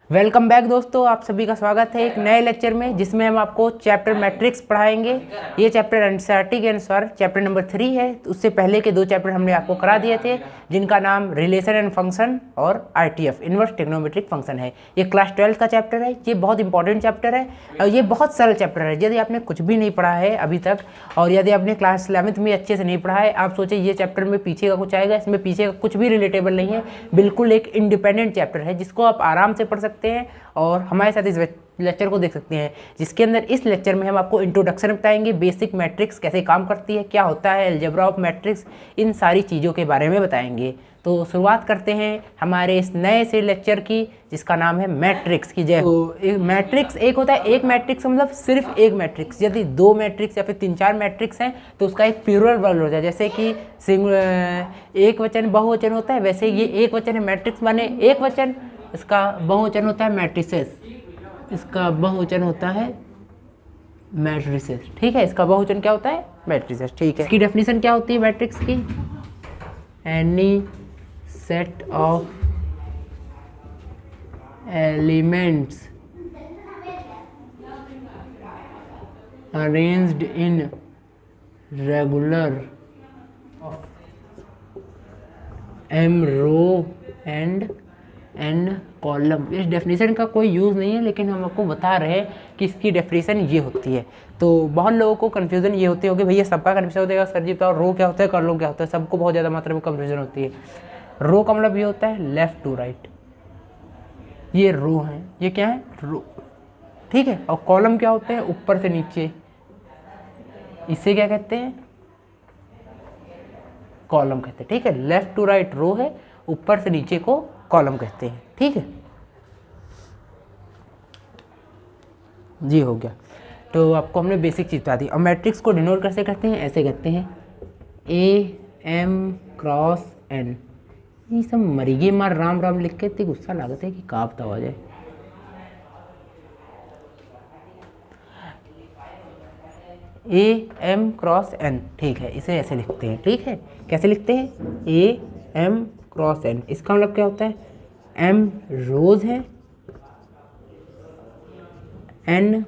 Welcome back दोस्तों, आप सभी का स्वागत है एक नए लेक्चर में जिसमें हम आपको चैप्टर मैट्रिक्स पढ़ाएंगे। ये चैप्टर एनसीईआरटी के अनुसार चैप्टर नंबर 3 है। तो उससे पहले के 2 चैप्टर हमने आपको करा दिए थे जिनका नाम रिलेशन एंड फंक्शन और आरटीएफ इनवर्स ट्रिग्नोमेट्रिक फंक्शन है। ये क्लास 12 का चैप्टर है। ये बहुत इंपॉर्टेंट चैप्टर है और ये बहुत सरल चैप्टर है। यदि आपने कुछ भी नहीं पढ़ा है अभी तक और यदि आपने क्लास 11th में अच्छे से नहीं पढ़ा है, आप सोचे ये चैप्टर में पीछे का कुछ आएगा, इसमें पीछे का कुछ भी रिलेटेबल नहीं है। बिल्कुल एक इंडिपेंडेंट चैप्टर है जिसको आप आराम से पढ़ सकते हैं और हमारे साथ इस लेक्चर को देख सकते हैं, जिसके अंदर इस लेक्चर में हम आपको इंट्रोडक्शन बताएंगे, बेसिक मैट्रिक्स कैसे काम करती है, क्या होता है अलजेब्रा ऑफ मैट्रिक्स, इन सारी चीज़ों के बारे में बताएंगे। तो शुरुआत करते हैं हमारे इस नए से लेक्चर की जिसका नाम है मैट्रिक्स की जय। तो मैट्रिक्स एक होता है, एक मैट्रिक्स मतलब सिर्फ एक मैट्रिक्स। यदि 2 मैट्रिक्स या फिर 3-4 मैट्रिक्स हैं तो उसका एक प्लूरल वर्ड हो जाए। जैसे कि एक वचन बहुवचन होता है, वैसे ये एक वचन है मैट्रिक्स माने एक वचन, इसका बहुवचन होता है मैट्रिसेस, इसका बहुवचन होता है मैट्रिसेस। ठीक है, इसका बहुवचन क्या होता है मैट्रिसेस। ठीक है, इसकी डेफिनेशन क्या होती है मैट्रिक्स की? Any set of elements arranged in regular M row and N column. इस डेफिनेशन का कोई यूज़ नहीं है, लेकिन हम आपको बता रहे हैं कि इसकी डेफिनेशन ये होती है। तो बहुत लोगों को कन्फ्यूज़न ये होती होगी, भैया सबका कन्फ्यूजन होता है सर जी बताओ रो क्या होता है, कॉलम क्या होता है। सबको बहुत ज़्यादा मात्रा में कन्फ्यूजन होती है। रो का मतलब ये होता है लेफ़्ट टू राइट, ये रो है, ये क्या है रो। ठीक है, और कॉलम क्या होते हैं ऊपर से नीचे, इसे क्या कहते हैं कॉलम कहते हैं। ठीक है, लेफ़्ट टू राइट रो है, ऊपर से नीचे को कॉलम कहते हैं। ठीक है जी, हो गया। तो आपको हमने बेसिक चीज़ बता दी। और मैट्रिक्स को डिनोट कैसे करते हैं? ऐसे करते हैं ए एम क्रॉस एन। ये सब मरीगे मार राम राम लिख के इतनी गुस्सा लागत है कि काप दबा जाए। ए एम क्रॉस एन, ठीक है, इसे ऐसे लिखते हैं। ठीक है, कैसे लिखते हैं? A M cross N. इसका मतलब क्या होता है? एम रोज है, एन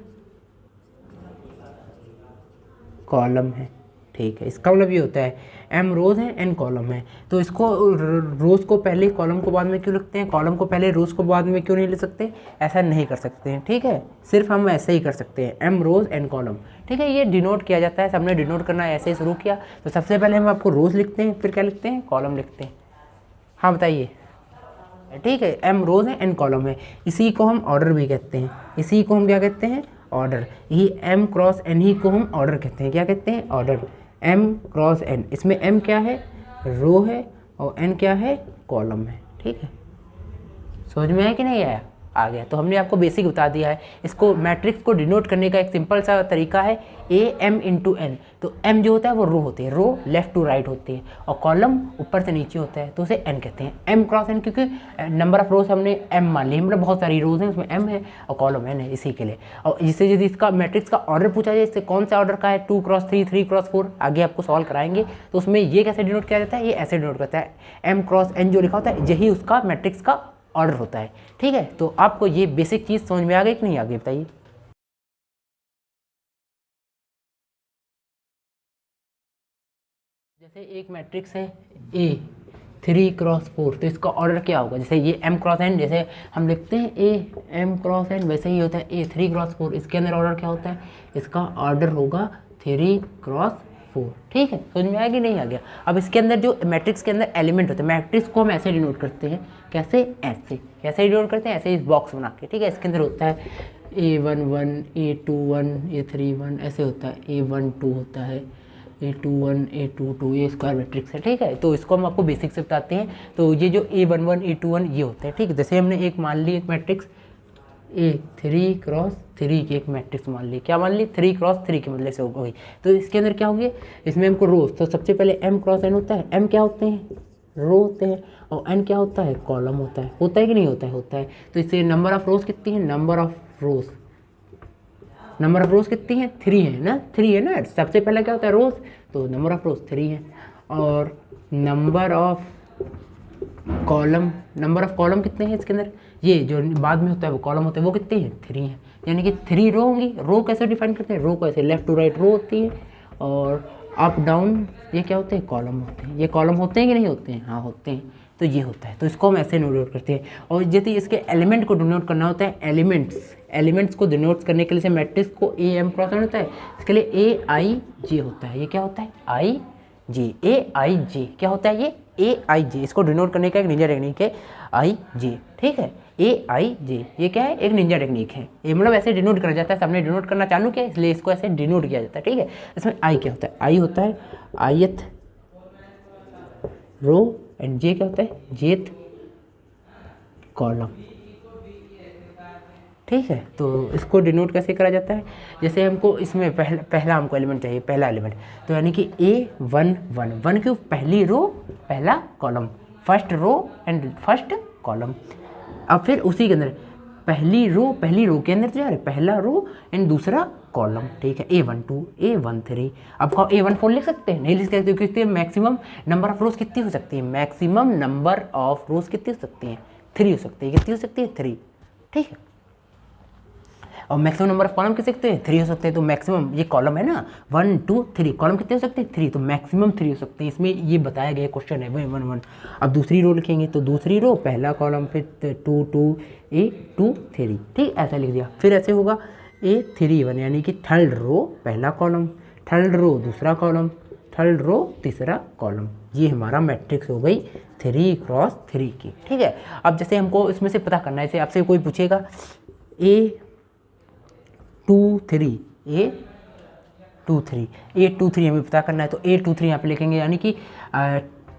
कॉलम है। ठीक है, इसका मतलब ये होता है एम रोज है, एन कॉलम है। तो इसको रोज को पहले कॉलम को बाद में क्यों लिखते हैं, कॉलम को पहले रोज को बाद में क्यों नहीं लिख सकते? ऐसा नहीं कर सकते हैं। ठीक है, सिर्फ हम ऐसे ही कर सकते हैं एम रोज एन कॉलम। ठीक है, ये डिनोट किया जाता है, सबने डिनोट करना ऐसे ही शुरू किया। तो सबसे पहले हम आपको रोज लिखते हैं, फिर क्या लिखते हैं कॉलम लिखते हैं। हाँ बताइए। ठीक है, एम रोज है, एन कॉलम है। इसी को हम ऑर्डर भी कहते हैं। इसी को हम क्या कहते हैं? ऑर्डर। ये एम क्रॉस एन ही को हम ऑर्डर कहते हैं। क्या कहते हैं? ऑर्डर। एम क्रॉस एन, इसमें एम क्या है रो है और एन क्या है कॉलम है। ठीक है, समझ में आया कि नहीं आया? आ गया। तो हमने आपको बेसिक बता दिया है। इसको मैट्रिक्स को डिनोट करने का एक सिंपल सा तरीका है ए एम इंटू एन। तो एम जो होता है वो रो होती है, रो लेफ्ट टू राइट होती है, और कॉलम ऊपर से नीचे होता है, तो उसे एन कहते हैं। एम क्रॉस एन, क्योंकि नंबर ऑफ रोज हमने एम मान ली, मतलब बहुत सारी रोज हैं उसमें एम है और कॉलम एन है, इसी के लिए। और जिससे यदि इसका मैट्रिक्स का ऑर्डर पूछा जाए, इससे कौन सा ऑर्डर का है 2x3, 3x4, आगे आपको सॉल्व कराएंगे। तो उसमें ये कैसे डिनोट किया जाता है? ये ऐसे डिनोट करता है, एम क्रॉस एन जो लिखा होता है यही उसका मैट्रिक्स का ऑर्डर होता है। ठीक है, तो आपको ये बेसिक चीज़ समझ में आ गई कि नहीं आ गई बताइए। जैसे एक मैट्रिक्स है ए 3x4, तो इसका ऑर्डर क्या होगा? जैसे ये एम क्रॉस एन, जैसे हम लिखते हैं ए एम क्रॉस एन, वैसे ही होता है ए 3x4। इसके अंदर ऑर्डर क्या होता है? इसका ऑर्डर होगा 3x4। ठीक है, समझ में आया कि नहीं आ गया? अब इसके अंदर जो मैट्रिक्स के अंदर एलिमेंट होते हैं, मैट्रिक्स को हम ऐसे डिनोट करते हैं। कैसे? ऐसे। कैसे डिनोट करते हैं? ऐसे इस बॉक्स बना के। ठीक है, इसके अंदर होता है A11, A21, A31, ऐसे होता है, A12 होता है, A21, A22, ये स्क्वायर मैट्रिक्स है। ठीक है, तो इसको हम आपको बेसिक से बताते हैं। तो ये जो A11, A21 ये होते हैं। ठीक है, जैसे हमने एक मान ली एक मैट्रिक्स A3x3 की एक मैट्रिक्स मान ली। क्या मान ली? 3x3 की मतलब से हो गई। तो इसके अंदर क्या होंगे? इसमें हमको रोज, तो सबसे पहले m क्रॉस n होता है। m क्या होते हैं? रो होते हैं, और n क्या होता है? कॉलम होता है। होता है कि नहीं होता है? होता है। तो इससे नंबर ऑफ रोज कितनी है? नंबर ऑफ रोज कितनी है? 3 है ना, 3 है ना। सबसे पहले क्या होता है? रोज, तो नंबर ऑफ रोज 3 है। और number of column, number of column कितने हैं इसके अंदर, ये जो बाद में होता है वो कॉलम होते हैं वो कितने हैं, 3 हैं, यानी कि 3 रो होंगी। रो कैसे डिफाइन करते हैं, रो को ऐसे लेफ्ट टू राइट रो होती है, और अप डाउन ये क्या होते हैं, कॉलम होते हैं। ये कॉलम होते हैं कि नहीं होते हैं, हाँ होते हैं, तो ये होता है। तो इसको हम ऐसे नोट करते हैं। और यदि इसके एलिमेंट को डिनोट करना होता है, एलिमेंट्स को डिनोट करने के लिए मैट्रिक्स को ए एम क्रॉस एन होता है, इसके लिए ए आई जे होता है। ये क्या होता है, आई जे, ए आई जे क्या होता है, ये ए आई जे, इसको डिनोट करने का एक निंजा टेक्निक है आई जे, ठीक है। ए आई जे ये क्या है, एक निंजा टेक्निक है। ये मतलब ऐसे डिनोट करा जाता है, सबने डिनोट करना चालू किया इसलिए इसको ऐसे डिनोट किया जाता है, ठीक है। इसमें आई क्या होता है, आई होता है आयत रो, एंड जे क्या होता है, जेथ कॉलम, ठीक है। तो इसको डिनोट कैसे करा जाता है, जैसे हमको इसमें पहला हमको एलिमेंट चाहिए, पहला एलिमेंट, तो यानी कि A1 क्यों, पहली रो पहला column, first row and first column. अब फिर उसी के अंदर पहली रो के अंदर तो यार पहला रो एंड दूसरा कॉलम, ठीक है। A12 A13, अब A14 लिख सकते हैं, नहीं लिख सकते क्योंकि मैक्सिमम नंबर ऑफ रोज कितनी हो सकती है, मैक्सिमम नंबर ऑफ रोज कितनी हो सकती हैं, 3 हो सकती है, कितनी हो सकती है, 3, ठीक है। और मैक्सिमम नंबर ऑफ कॉलम कितने सकते हैं, 3 हो सकते हैं। तो मैक्सिमम ये कॉलम है ना 1 2 3, कॉलम कितने हो सकते हैं, 3, तो मैक्सिमम 3 हो सकते हैं। इसमें ये बताया गया क्वेश्चन है 1 1 1। अब दूसरी रो लिखेंगे, तो दूसरी रो पहला कॉलम, फिर 2 2 A2 3, ठीक, ऐसा लिख दिया। फिर ऐसे होगा A31 यानी कि थर्ड रो पहला कॉलम, थर्ड रो दूसरा कॉलम, थर्ड रो तीसरा कॉलम। ये हमारा मैट्रिक्स हो गई 3 क्रॉस 3 की, ठीक है। अब जैसे हमको इसमें से पता करना है, जैसे आपसे कोई पूछेगा A23 A23 हमें पता करना है, तो A23 यहाँ पे लिखेंगे, यानी कि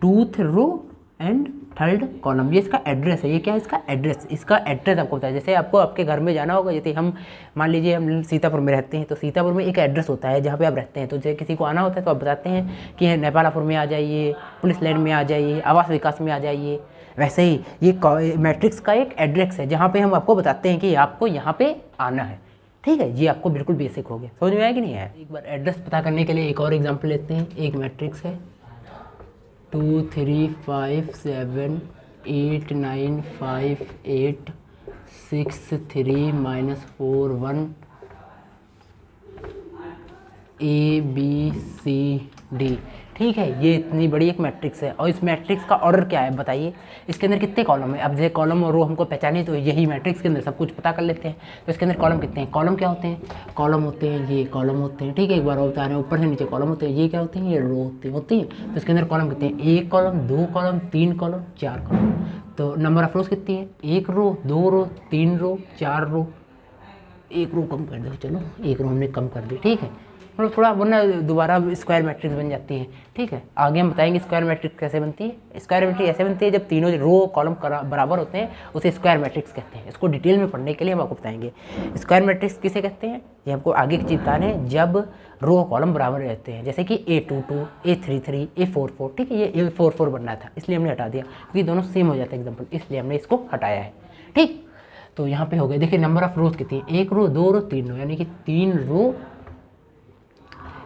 2th row and third column. ये इसका एड्रेस है, ये क्या है इसका एड्रेस, इसका एड्रेस आपको बताया। जैसे आपको आपके घर में जाना होगा, जैसे हम मान लीजिए हम सीतापुर में रहते हैं, तो सीतापुर में एक एड्रेस होता है जहाँ पे आप रहते हैं। तो जैसे किसी को आना होता है तो आप बताते हैं कि नेपालापुर में आ जाइए, पुलिस लाइन में आ जाइए, आवास विकास में आ जाइए। वैसे ही ये मैट्रिक्स का एक एड्रेस है जहाँ पे हम आपको बताते हैं कि आपको यहाँ पे आना है, ठीक है। ये आपको बिल्कुल बेसिक हो गया, समझ में आया कि नहीं है। एक बार एड्रेस पता करने के लिए एक और एग्जांपल लेते हैं। एक मैट्रिक्स है 2 3 5 7 8 9 5 8 6 3 -4 1 ABCD, ठीक है। ये इतनी बड़ी एक मैट्रिक्स है, और इस मैट्रिक्स का ऑर्डर क्या है बताइए, इसके अंदर कितने कॉलम है। अब जैसे कॉलम और रो हमको पहचाने, तो यही मैट्रिक्स के अंदर सब कुछ पता कर लेते हैं। तो इसके अंदर कॉलम कितने हैं, कॉलम क्या होते हैं, कॉलम होते हैं, ये कॉलम होते हैं, ठीक है। एक बार और बता रहे हैं, ऊपर से नीचे कॉलम होते हैं, ये क्या होते हैं, ये रो होती हैं। तो इसके अंदर कॉलम कितने हैं, 1 कॉलम 2 कॉलम 3 कॉलम 4 कॉलम। तो नंबर ऑफ रोज कितनी है, 1 रो 2 रो 3 रो 4 रो, 1 रो कम कर दो, चलो 1 रो हमने कम कर दी, ठीक है। मतलब थोड़ा वरना दोबारा स्क्वायर मैट्रिक्स बन जाती है, ठीक है। आगे हम बताएंगे स्क्वायर मैट्रिक्स कैसे बनती है। स्क्वायर मैट्रिक्स ऐसे बनती है जब तीनों रो कॉलम बराबर होते हैं, उसे स्क्वायर मैट्रिक्स कहते हैं। इसको डिटेल में पढ़ने के लिए हम आपको बताएंगे स्क्वायर मैट्रिक्स किसे कहते हैं। ये हमको आगे की चीज बताने हैं, जब रो कॉलम बराबर रहते हैं, जैसे कि A22 A33 A44, ठीक है। ये A44 बनना था इसलिए हमने हटा दिया, क्योंकि दोनों सेम हो जाते हैं एग्जाम्पल, इसलिए हमने इसको हटाया है, ठीक। तो यहाँ पे हो गए, देखिए नंबर ऑफ रोज कितनी है, 1 रो 2 रो 3 रो, यानी कि 3 रो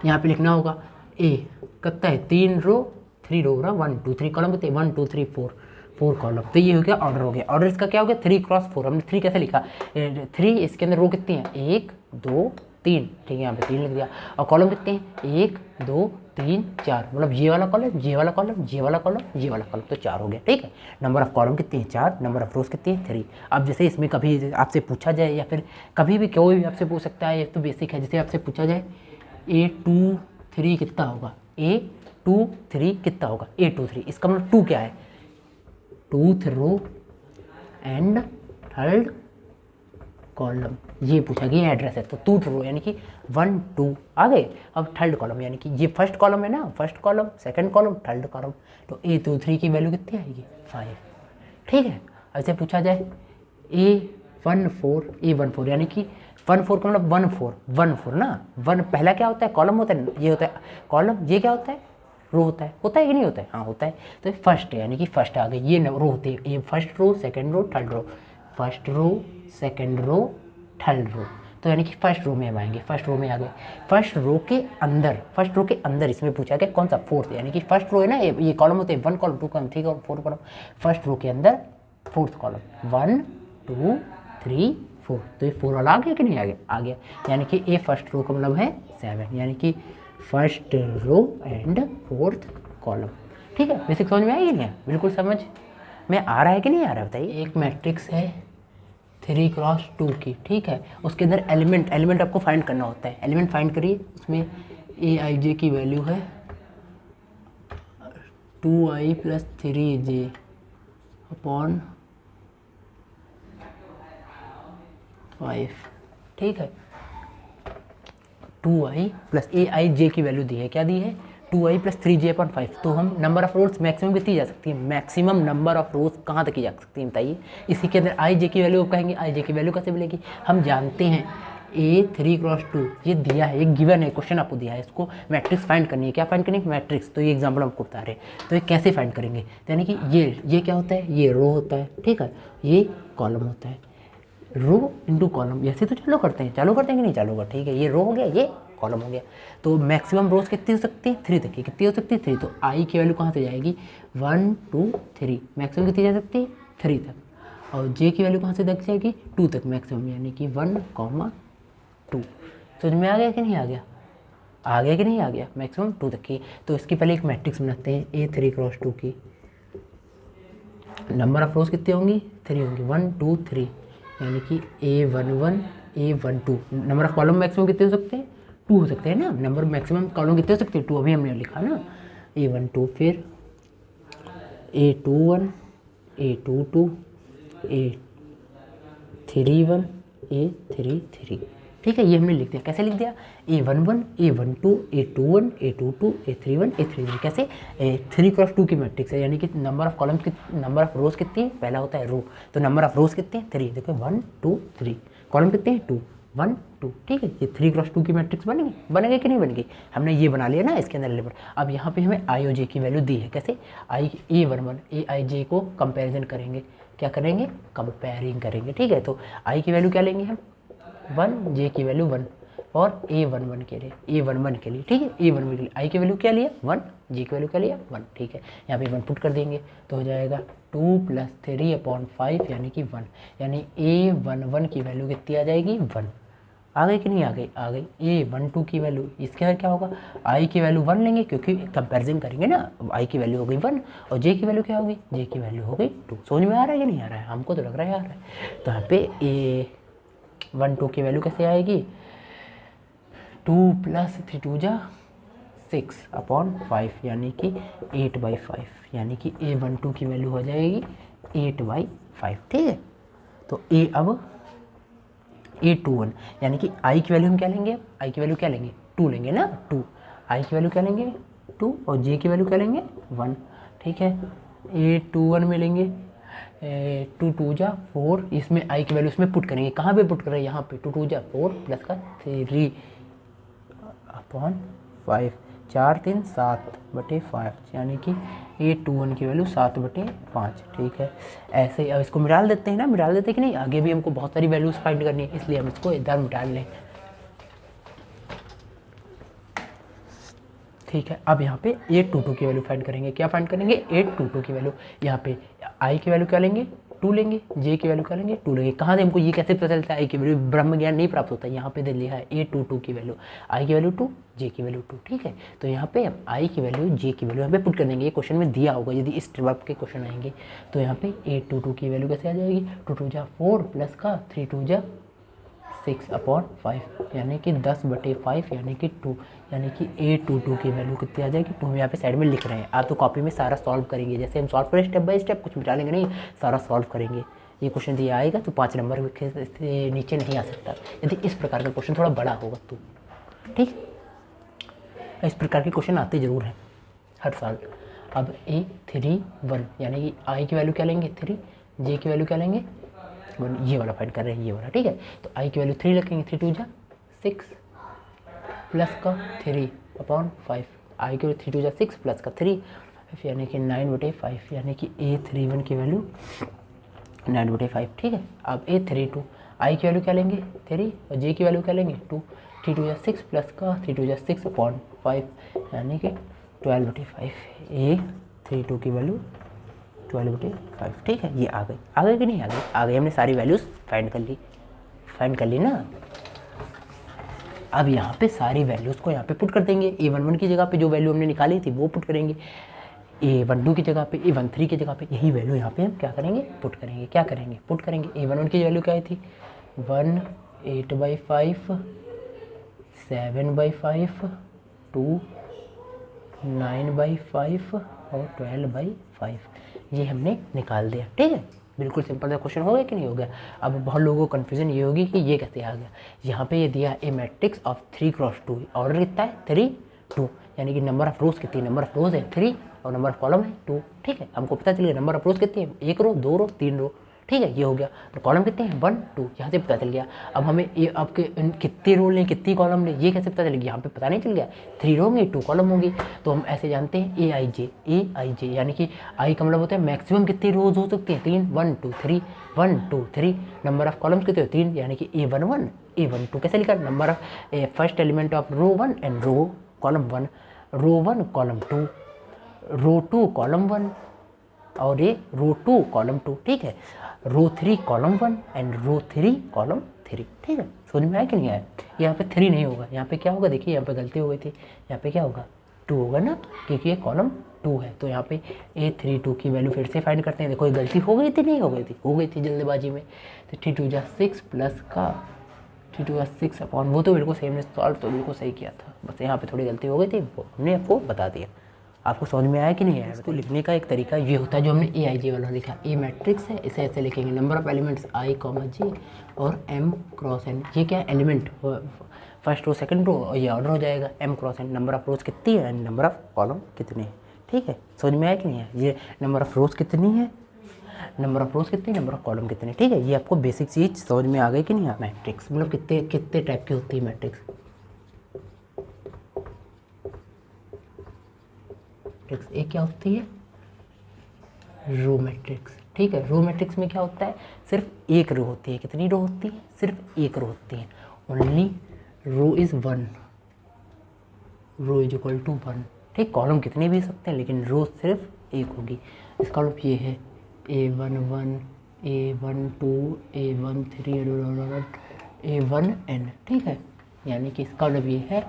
यहाँ पे लिखना होगा। ए कितना है, 3 रो 3 रो रहा, 1 2 3 कॉलम कितने, 1 2 3 4 कॉलम। तो ये हो गया ऑर्डर, हो गया ऑर्डर। इसका क्या हो गया, 3 क्रॉस 4। हमने 3 कैसे लिखा, 3 इसके अंदर रो कितनी है, 1 2 3, ठीक है। यहाँ पे 3 लिख दिया। और कॉलम कितने हैं, 1 2 3 4, मतलब ये वाला कॉलम ये वाला कॉलम ये वाला कॉलम ये वाला कॉलम, तो 4 हो गया, ठीक है। नंबर ऑफ कॉलम कितनी है, 4, नंबर ऑफ रोज कितनी है, 3। अब जैसे इसमें कभी आपसे पूछा जाए, या फिर कभी भी कोई भी आपसे पूछ सकता है, ये तो बेसिक है। जैसे आपसे पूछा जाए A23 कितना होगा, A23 कितना होगा, A23, इसका मतलब 2 क्या है, 2th row and third column, ये पूछा गया एड्रेस है। तो 2th रो यानी कि 1 2 आ गए। अब थर्ड कॉलम यानी कि ये फर्स्ट कॉलम है ना, first column second column third column, तो A23 की वैल्यू कितनी आएगी, 5, ठीक है। ऐसे पूछा जाए A14 यानी कि 14 का मतलब 1 4 ना, 1 पहला क्या होता है, कॉलम होता है, ये होता है कॉलम, ये क्या होता है, रो होता है कि नहीं होता है, हाँ होता है। तो फर्स्ट है यानी कि फर्स्ट आ गई, ये रो होती है, ये first row second row third row, first row second row third row, तो यानी कि फर्स्ट रो में हम आएंगे, फर्स्ट रो में आ गए। फर्स्ट रो के अंदर इसमें पूछा गया कौन सा, फोर्थ, यानी कि फर्स्ट रो है ना, ये कॉलम होते हैं 1 column 2 column 3 column 4 column, first row के अंदर फोर्थ कॉलम 1 2 3 4, तो ये 4 वाला आ गया कि नहीं आ गया, आ गया, यानी कि ये फर्स्ट रो का मतलब है 7, यानी कि first row and fourth column. ठीक है, बेसिक समझ में आई नहीं है, बिल्कुल समझ में आ रहा है कि नहीं आ रहा है बताइए। एक मैट्रिक्स है 3x2 की, ठीक है, उसके अंदर एलिमेंट आपको फाइंड करना होता है, एलिमेंट फाइंड करिए, उसमें aij की वैल्यू है 2i + 3j अपॉन 5, ठीक है, 2i + aij की वैल्यू दी है, क्या दी है 2i + 3j अपॉन 5। तो हम नंबर ऑफ रोज मैक्सिमम कितनी जा सकती है, मैक्सिमम नंबर ऑफ रोज कहाँ तक की जा सकती है बताइए। इसी के अंदर i j की वैल्यू कहेंगे, i j की वैल्यू कैसे मिलेगी, हम जानते हैं a 3x2 ये दिया है, एक गिवन है, क्वेश्चन आपको दिया है, इसको मैट्रिक्स फाइंड करनी है, क्या फाइंड करनी है मैट्रिक्स, तो ये एग्जाम्पल हमको बता रहे हैं, तो ये कैसे फाइंड करेंगे, तो यानी कि ये क्या होता है, ये रो होता है, ठीक है, ये कॉलम होता है, रो इंटू कॉलम, ऐसे तो चालू करते हैं कि नहीं चालू कर, ठीक है, ये रो हो गया, ये कॉलम हो गया। तो मैक्सिमम रोज कितनी हो सकती है 3 तक की, कितनी हो सकती है 3, तो आई की वैल्यू कहाँ से जाएगी 1 2 3, मैक्सिमम कितनी जा सकती है 3 तक, और जे की वैल्यू कहाँ से तक जाएगी 2 तक मैक्सिमम, यानी कि 1 2। समझ में आ गया कि नहीं आ गया, आ गया कि नहीं आ गया, मैक्सिमम 2 तक की। तो इसकी पहले एक मैट्रिक्स बनाते हैं ए 3x2 की, नंबर ऑफ रोज कितनी होंगी 3 होंगी, 1 2 3, यानी कि A11 A12, number of column maximum कितने हो सकते हैं 2 हो सकते हैं ना, नंबर मैक्सिमम कॉलम कितने हो सकते हैं 2, अभी हमने लिखा ना A12, फिर A21 A22 A31 A33, ठीक है, ये हमने लिख दिया, कैसे लिख दिया A11 A12 A21 A22 A31 A33, कैसे 3x2 की मैट्रिक्स है, यानी कि number of columns number of rows कितनी है, पहला होता है रो, तो नंबर ऑफ रोज कितने हैं 3, देखो 1 2 3, कॉलम कितने हैं 2 1 2, ठीक है, ये 3x2 की मैट्रिक्स बनेगी कि नहीं बनेगी, हमने ये बना लिया ना इसके अंदर एलिमेंट। अब यहाँ पे हमें आई और जे की वैल्यू दी है, कैसे A11 aij को कंपेरिजन करेंगे, क्या करेंगे कंपेयरिंग करेंगे, ठीक है, तो आई की वैल्यू क्या लेंगे हम 1, जे की वैल्यू 1, और A11 के लिए ठीक है, A11 के लिए आई की वैल्यू क्या लिया 1, जे की वैल्यू क्या लिया 1, ठीक है, यहाँ पे 1 पुट कर देंगे तो हो जाएगा 2 + 3/5 यानी कि 1, यानी A11 की वैल्यू कितनी आ जाएगी 1, आ गई कि नहीं आ गई, आ गई। A12 की वैल्यू, इसके अंदर क्या होगा आई की वैल्यू 1 लेंगे, क्योंकि कंपैरिजन करेंगे ना, आई की वैल्यू हो गई 1 और जे की वैल्यू क्या होगी, जे की वैल्यू हो गई 2। समझ में आ रहा है कि नहीं आ रहा है, हमको तो लग रहा है आ रहा है। तो यहाँ पे A12 की वैल्यू कैसे आएगी 2 + 3 2 = 6/5, यानी कि 8/5, यानी कि A12 की वैल्यू हो जाएगी 8/5, ठीक है। तो अब A21, यानी कि आई की वैल्यू हम क्या लेंगे, आई की वैल्यू क्या लेंगे 2 लेंगे ना, 2, आई की वैल्यू क्या लेंगे 2, और जे की वैल्यू क्या लेंगे 1, ठीक है। A21 में लेंगे 2 2 = 4, इसमें आई की वैल्यू इसमें पुट करेंगे, कहाँ पे पुट कर रहे हैं यहाँ पे 2 2 = 4 प्लस का 3/5, 4 3 7/5, यानी कि A21 की वैल्यू 7/5, ठीक है। ऐसे अब इसको मिटा देते हैं ना, मिटा देते हैं कि नहीं, आगे भी हमको बहुत सारी वैल्यूज फाइंड करनी है, इसलिए हम इसको इधर मिटा लें, ठीक है। अब यहाँ पे A22 की वैल्यू फाइंड करेंगे, क्या फाइंड करेंगे A22 की वैल्यू, यहाँ पे आई की वैल्यू क्या लेंगे 2 लेंगे, जे की वैल्यू क्या लेंगे 2 लेंगे, कहाँ से हमको ये कैसे पता चलता है आई की वैल्यू, ब्रह्म ज्ञान नहीं प्राप्त होता, यहाँ पे दे लिया है A22 की वैल्यू, आई की वैल्यू 2 जे की वैल्यू 2, ठीक है। तो यहाँ पे हम आई की वैल्यु जे की वैल्यू यहाँ पे पुट कर देंगे, ये क्वेश्चन में दिया होगा, यदि इस वर्ब के क्वेश्चन आएंगे तो यहाँ पे A22 की वैल्यू कैसे आ जाएगी 2 2 = 4 प्लस का 3 2 = 6/5, यानी कि 10/5, यानी कि 2, यानी कि A22 की वैल्यू कितनी आ जाएगी 2। हम यहाँ पे साइड में लिख रहे हैं, आप तो कॉपी में सारा सॉल्व करेंगे, जैसे हम सॉल्व करें स्टेप बाय स्टेप, कुछ मिटा लेंगे नहीं, सारा सॉल्व करेंगे। ये क्वेश्चन दिया आएगा तो 5 नंबर से नीचे नहीं आ सकता, यदि इस प्रकार का क्वेश्चन थोड़ा बड़ा होगा तो, ठीक। इस प्रकार के क्वेश्चन आते जरूर हैं हर साल। अब A31, यानी कि आई की वैल्यू क्या लेंगे 3, जे की वैल्यू क्या लेंगे 1, ये वाला फाइंड कर रहे हैं, ये वाला, ठीक है। तो आई की वैल्यू 3 रखेंगे, 3 2 = 6 प्लस का 3/5, आई की वैल्यू 3 2 = 6 प्लस का 3, यानी कि 9/5, यानी कि A31 की वैल्यू 9/5, ठीक है। अब A32, आई की वैल्यू क्या लेंगे 3 और जे की वैल्यू क्या लेंगे 2, 3 2 6 प्लस का 3 2 6 अपॉन 5 यानी कि 12/5। ए 3 2 की वैल्यू 12/5। ठीक है, ये आ गई कि नहीं आ गई। हमने सारी वैल्यूज़ फाइंड कर ली ना। अब यहाँ पे सारी वैल्यूज़ को यहाँ पे पुट कर देंगे। A11 की जगह पे जो वैल्यू हमने निकाली थी वो पुट करेंगे, A12 की जगह पे, A13 की जगह पे यही वैल्यू यहाँ पे हम क्या करेंगे पुट करेंगे। A11 की वैल्यू क्या आई थी 1 8/5, 7/5, 2 9/5 और 12/5 ये हमने निकाल दिया। ठीक है, बिल्कुल सिंपल सा क्वेश्चन हो गया कि नहीं हो गया। अब बहुत लोगों को कन्फ्यूजन ये होगी कि ये कैसे आ गया। यहाँ पे ये दिया ए मैट्रिक्स ऑफ 3x2, ऑर्डर कितना है 3 2, यानी कि नंबर ऑफ रोज कितनी, नंबर ऑफ रोज है 3 और नंबर ऑफ कॉलम है 2। ठीक है, हमको पता चल गया नंबर ऑफ रोज कितनी है, 1 रो 2 रो 3 रो। ठीक है, ये हो गया। तो कॉलम कितने हैं 1 2, यहाँ से पता चल गया। अब हमें ये आपके कितनी रो लें कितनी कॉलम लें ये कैसे पता चलेगी, यहाँ पे पता नहीं चल गया। 3 रो होंगी 2 कॉलम होंगी, तो हम ऐसे जानते हैं ए आई जे, यानी कि आई का मतलब होता है मैक्सिमम कितनी रोज हो सकती हैं 3, 1 2 3, 1 2 3। नंबर ऑफ कॉलम्स कितने 3, यानी कि A11 A12 कैसे लिखा, number of first element of row 1 and row column 1, row 1 column 2, row 2 column 1 और ये रो 2 कॉलम 2। ठीक है, row 3 column 1 and row 3 column 3। ठीक है, समझ में आया कि नहीं आया। यहाँ पे 3 नहीं होगा, यहाँ पे क्या होगा, देखिए यहाँ पे गलती हो गई थी, यहाँ पे क्या होगा 2 होगा ना, क्योंकि ये कॉलम 2 है। तो यहाँ पे A32 की वैल्यू फिर से फाइंड करते हैं। देखो ये गलती हो गई थी नहीं हो गई थी जल्दबाजी में। तो 3 2 6 प्लस का 3 2 6 अपॉन, वो तो बिल्कुल सेम ने सॉल्व तो बिल्कुल सही किया था, बस यहाँ पे थोड़ी गलती हो गई थी, वो हमने आपको बता दिया। आपको समझ में आया कि नहीं आया। इसको लिखने का एक तरीका ये होता है जो हमने ए आई जे वाला लिखा, ए मैट्रिक्स है, इसे ऐसे लिखेंगे number of elements I comma J और एम क्रॉस एन। ये क्या है element, first row second row और ये ऑर्डर हो जाएगा M cross N. Number of rows कितनी है, नंबर ऑफ कॉलम कितने हैं। ठीक है, समझ में आया कि नहीं है। ये नंबर ऑफ रोज कितनी है, नंबर ऑफ रोज कितनी, नंबर ऑफ कॉलम कितने। ठीक है, ये आपको बेसिक चीज़ समझ में आ गई कि नहीं। मैट्रिक्स मतलब कितने टाइप की होती है मैट्रिक्स। एक क्या होती है रो मैट्रिक्स। ठीक है, रो मैट्रिक्स में क्या होता है, सिर्फ एक रो होती है। कितनी रो होती है, सिर्फ एक रो होती है। Only row is 1, row is equal to 1। ठीक, कॉलम कितने भी हो सकते हैं लेकिन रो सिर्फ एक होगी। इसका मतलब ये है A11 A12 A13 A1n। ठीक है, यानी कि इसका मतलब ये है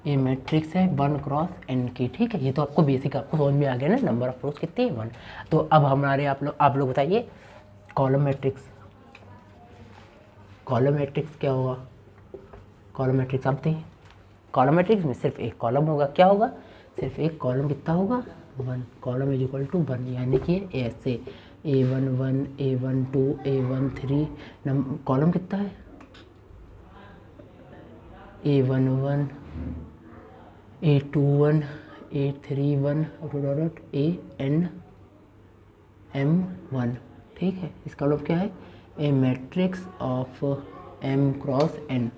ये मैट्रिक्स है 1 क्रॉस n की। ठीक है, ये तो आपको बेसिक आपको समझ में आ गया ना, नंबर ऑफ रोज कितने हैं 1। तो अब हमारे आप लोग बताइए कॉलम मैट्रिक्स। कॉलम मैट्रिक्स क्या होगा, कॉलम मैट्रिक्स आप देखिए, कॉलम मैट्रिक्स में सिर्फ एक कॉलम होगा। क्या होगा, सिर्फ एक कॉलम कितना होगा 1, कॉलम इज इक्वल टू 1, यानी कि ऐसे A11 A12 A13 कॉलम कितना है A11 A21 A31 ANM1। ठीक है, इसका मतलब क्या है A matrix of M cross N,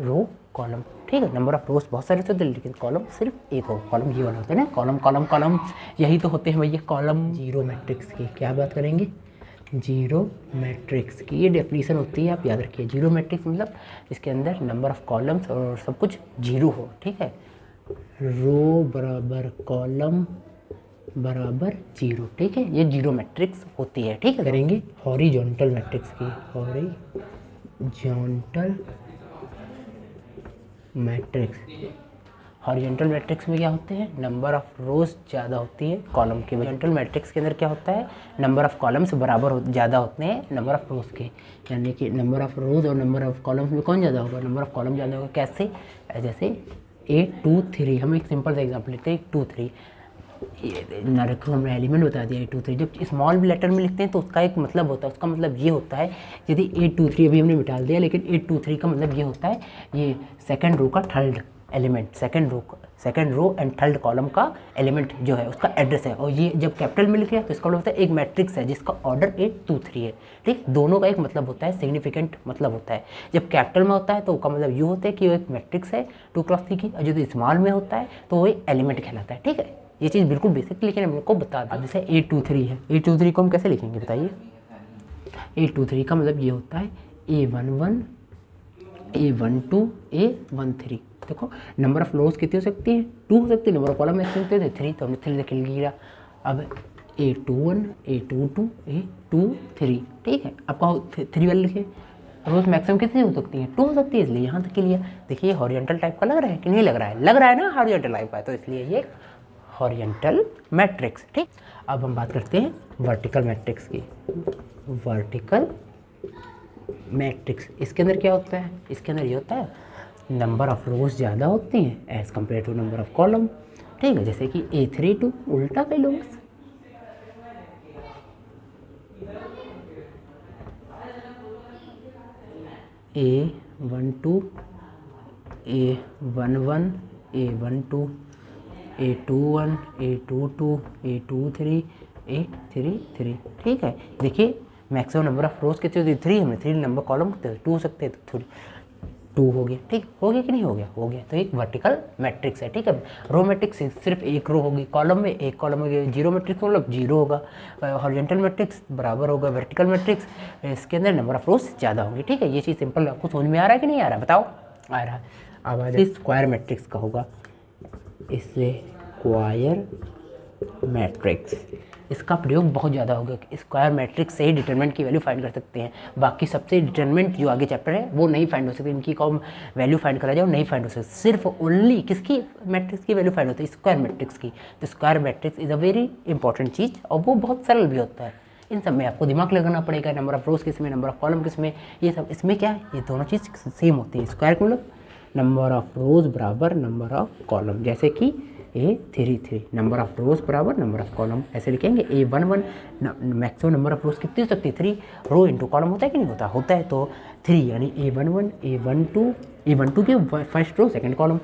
row column. ठीक है, नंबर ऑफ रोज बहुत सारे होते हैं लेकिन कॉलम सिर्फ एक हो। कॉलम ये वाला होता है ना, कॉलम कॉलम कॉलम यही तो होते हैं भैया कॉलम। जीरो मैट्रिक्स की क्या बात करेंगे, जीरो मैट्रिक्स की ये डेफिनेशन होती है, आप याद रखिए। जीरो मैट्रिक्स मतलब इसके अंदर नंबर ऑफ कॉलम्स और सब कुछ जीरो हो। ठीक है, रो बराबर कॉलम बराबर जीरो। ठीक है, ये जीरो मैट्रिक्स होती है। ठीक है, करेंगे हॉरिजॉन्टल मैट्रिक्स की, हॉरिजॉन्टल मैट्रिक्स। हॉरिजॉन्टल मैट्रिक्स में क्या होते हैं, नंबर ऑफ रोज ज़्यादा होती है कॉलम के। हॉरिजॉन्टल मैट्रिक्स के अंदर क्या होता है, नंबर ऑफ कॉलम्स बराबर ज़्यादा होते हैं नंबर ऑफ रोज के, यानी कि नंबर ऑफ रोज और नंबर ऑफ कॉलम्स में कौन ज़्यादा होगा, नंबर ऑफ कॉलम ज़्यादा होगा। कैसे, जैसे A23, हम एक सिंपल सा एग्जाम्पल लेते हैं 2 3 ना रखो, हमने एलिमेंट बता दिया A2 3। जब स्मॉल लेटर में लिखते हैं तो उसका एक मतलब होता है, उसका मतलब ये होता है यदि A2 3 अभी हमने मिटा दिया, लेकिन A2 3 का मतलब ये होता है ये सेकंड रो का third element, second row and third column का एलिमेंट जो है उसका एड्रेस है। और ये जब कैपिटल में लिख रहे हैं तो इसका मतलब होता है एक मैट्रिक्स है जिसका ऑर्डर A2 3 है। ठीक, दोनों का एक मतलब होता है, सिग्निफिकेंट मतलब होता है। जब कैपिटल में होता है तो उसका मतलब ये होता है कि वो एक मैट्रिक्स है 2 क्रॉस 3 की, और जो स्मॉल में होता है तो वो एक एलिमेंट कहलाता है। ठीक है, ये चीज़ बिल्कुल बेसिक, लेकिन हम लोग को बता दें। जैसे A23 है, A23 को हम कैसे लिखेंगे बताइए, A23 का मतलब ये होता है A11 A12 A13। देखो नंबर ऑफ रोज कितनी हो सकती है, 2 हो सकती है, नंबर ऑफ कॉलम मैक्सिमम कितने थे 3, तो हमने 3 से लिया। अब A21 A22 A23, ठीक है। आपका 3 वाले लिखे, रोज मैक्सिमम कितनी हो सकती है 2 हो सकती है, इसलिए यहाँ तक के लिए। देखिए हॉरिजॉन्टल टाइप का लग रहा है कि नहीं लग रहा है, लग रहा है ना हॉरिजॉन्टल टाइप का, तो इसलिए ये हॉरिजॉन्टल मैट्रिक्स, ठीक। अब हम बात करते हैं वर्टिकल मैट्रिक्स की। वर्टिकल मैट्रिक्स, इसके अंदर क्या होता है, इसके अंदर ये होता है नंबर ऑफ रोज ज़्यादा होती हैं as compare to number of column, ठीक है। जैसे कि A32 उल्टा कर लो बस, A12 A11 A12 A21 A22 A23 A33, ठीक है। देखिए मैक्सिमम नंबर ऑफ रोज कितनी होती है 3, हमने 3 नंबर कॉलम 2 हो सकते हैं, तो 2 हो गया, ठीक हो गया कि नहीं हो गया, हो गया। तो एक वर्टिकल मैट्रिक्स है, ठीक है। रो मैट्रिक्स सिर्फ एक रो होगी कॉलम में, एक कॉलम में जीरो मैट्रिक्स मतलब जीरो होगा। हॉरिजॉन्टल मैट्रिक्स बराबर होगा वर्टिकल मैट्रिक्स, इसके अंदर नंबर ऑफ रोज ज़्यादा होंगी, ठीक है। ये चीज़ सिंपल, आपको समझ में आ रहा है कि नहीं आ रहा, बताओ आ रहा है। अब स्क्वायर मैट्रिक्स का होगा, इससे स्क्वायर मैट्रिक्स, इसका प्रयोग बहुत ज़्यादा होगा। स्क्वायर मैट्रिक्स से ही डिटरमिनेंट की वैल्यू फाइंड कर सकते हैं, बाकी सबसे डिटरमिनेंट जो आगे चैप्टर है वो नहीं फाइंड हो सकती, इनकी कौन वैल्यू फाइंड करा जाए वो नहीं फाइंड हो सकती। सिर्फ ओनली किसकी मैट्रिक्स की वैल्यू फाइंड होती है, स्क्वायर मैट्रिक्स की। तो square matrix is a very important चीज़, और वो बहुत सरल भी होता है। इन सब में आपको दिमाग लगाना पड़ेगा, नंबर ऑफ रोज किस में, नंबर ऑफ कॉलम किस में, ये सब इसमें क्या है, ये दोनों चीज़ सेम होती है। स्क्वायर का मतलब नंबर ऑफ रोज बराबर नंबर ऑफ कॉलम, जैसे कि A33 नंबर ऑफ रोज बराबर नंबर ऑफ कॉलम, ऐसे लिखेंगे। A11 maximum number of rows कितनी हो सकती है 3, रो इंटू कॉलम होता है कि नहीं होता, होता है, तो 3 यानी A11 A12 की first row second column,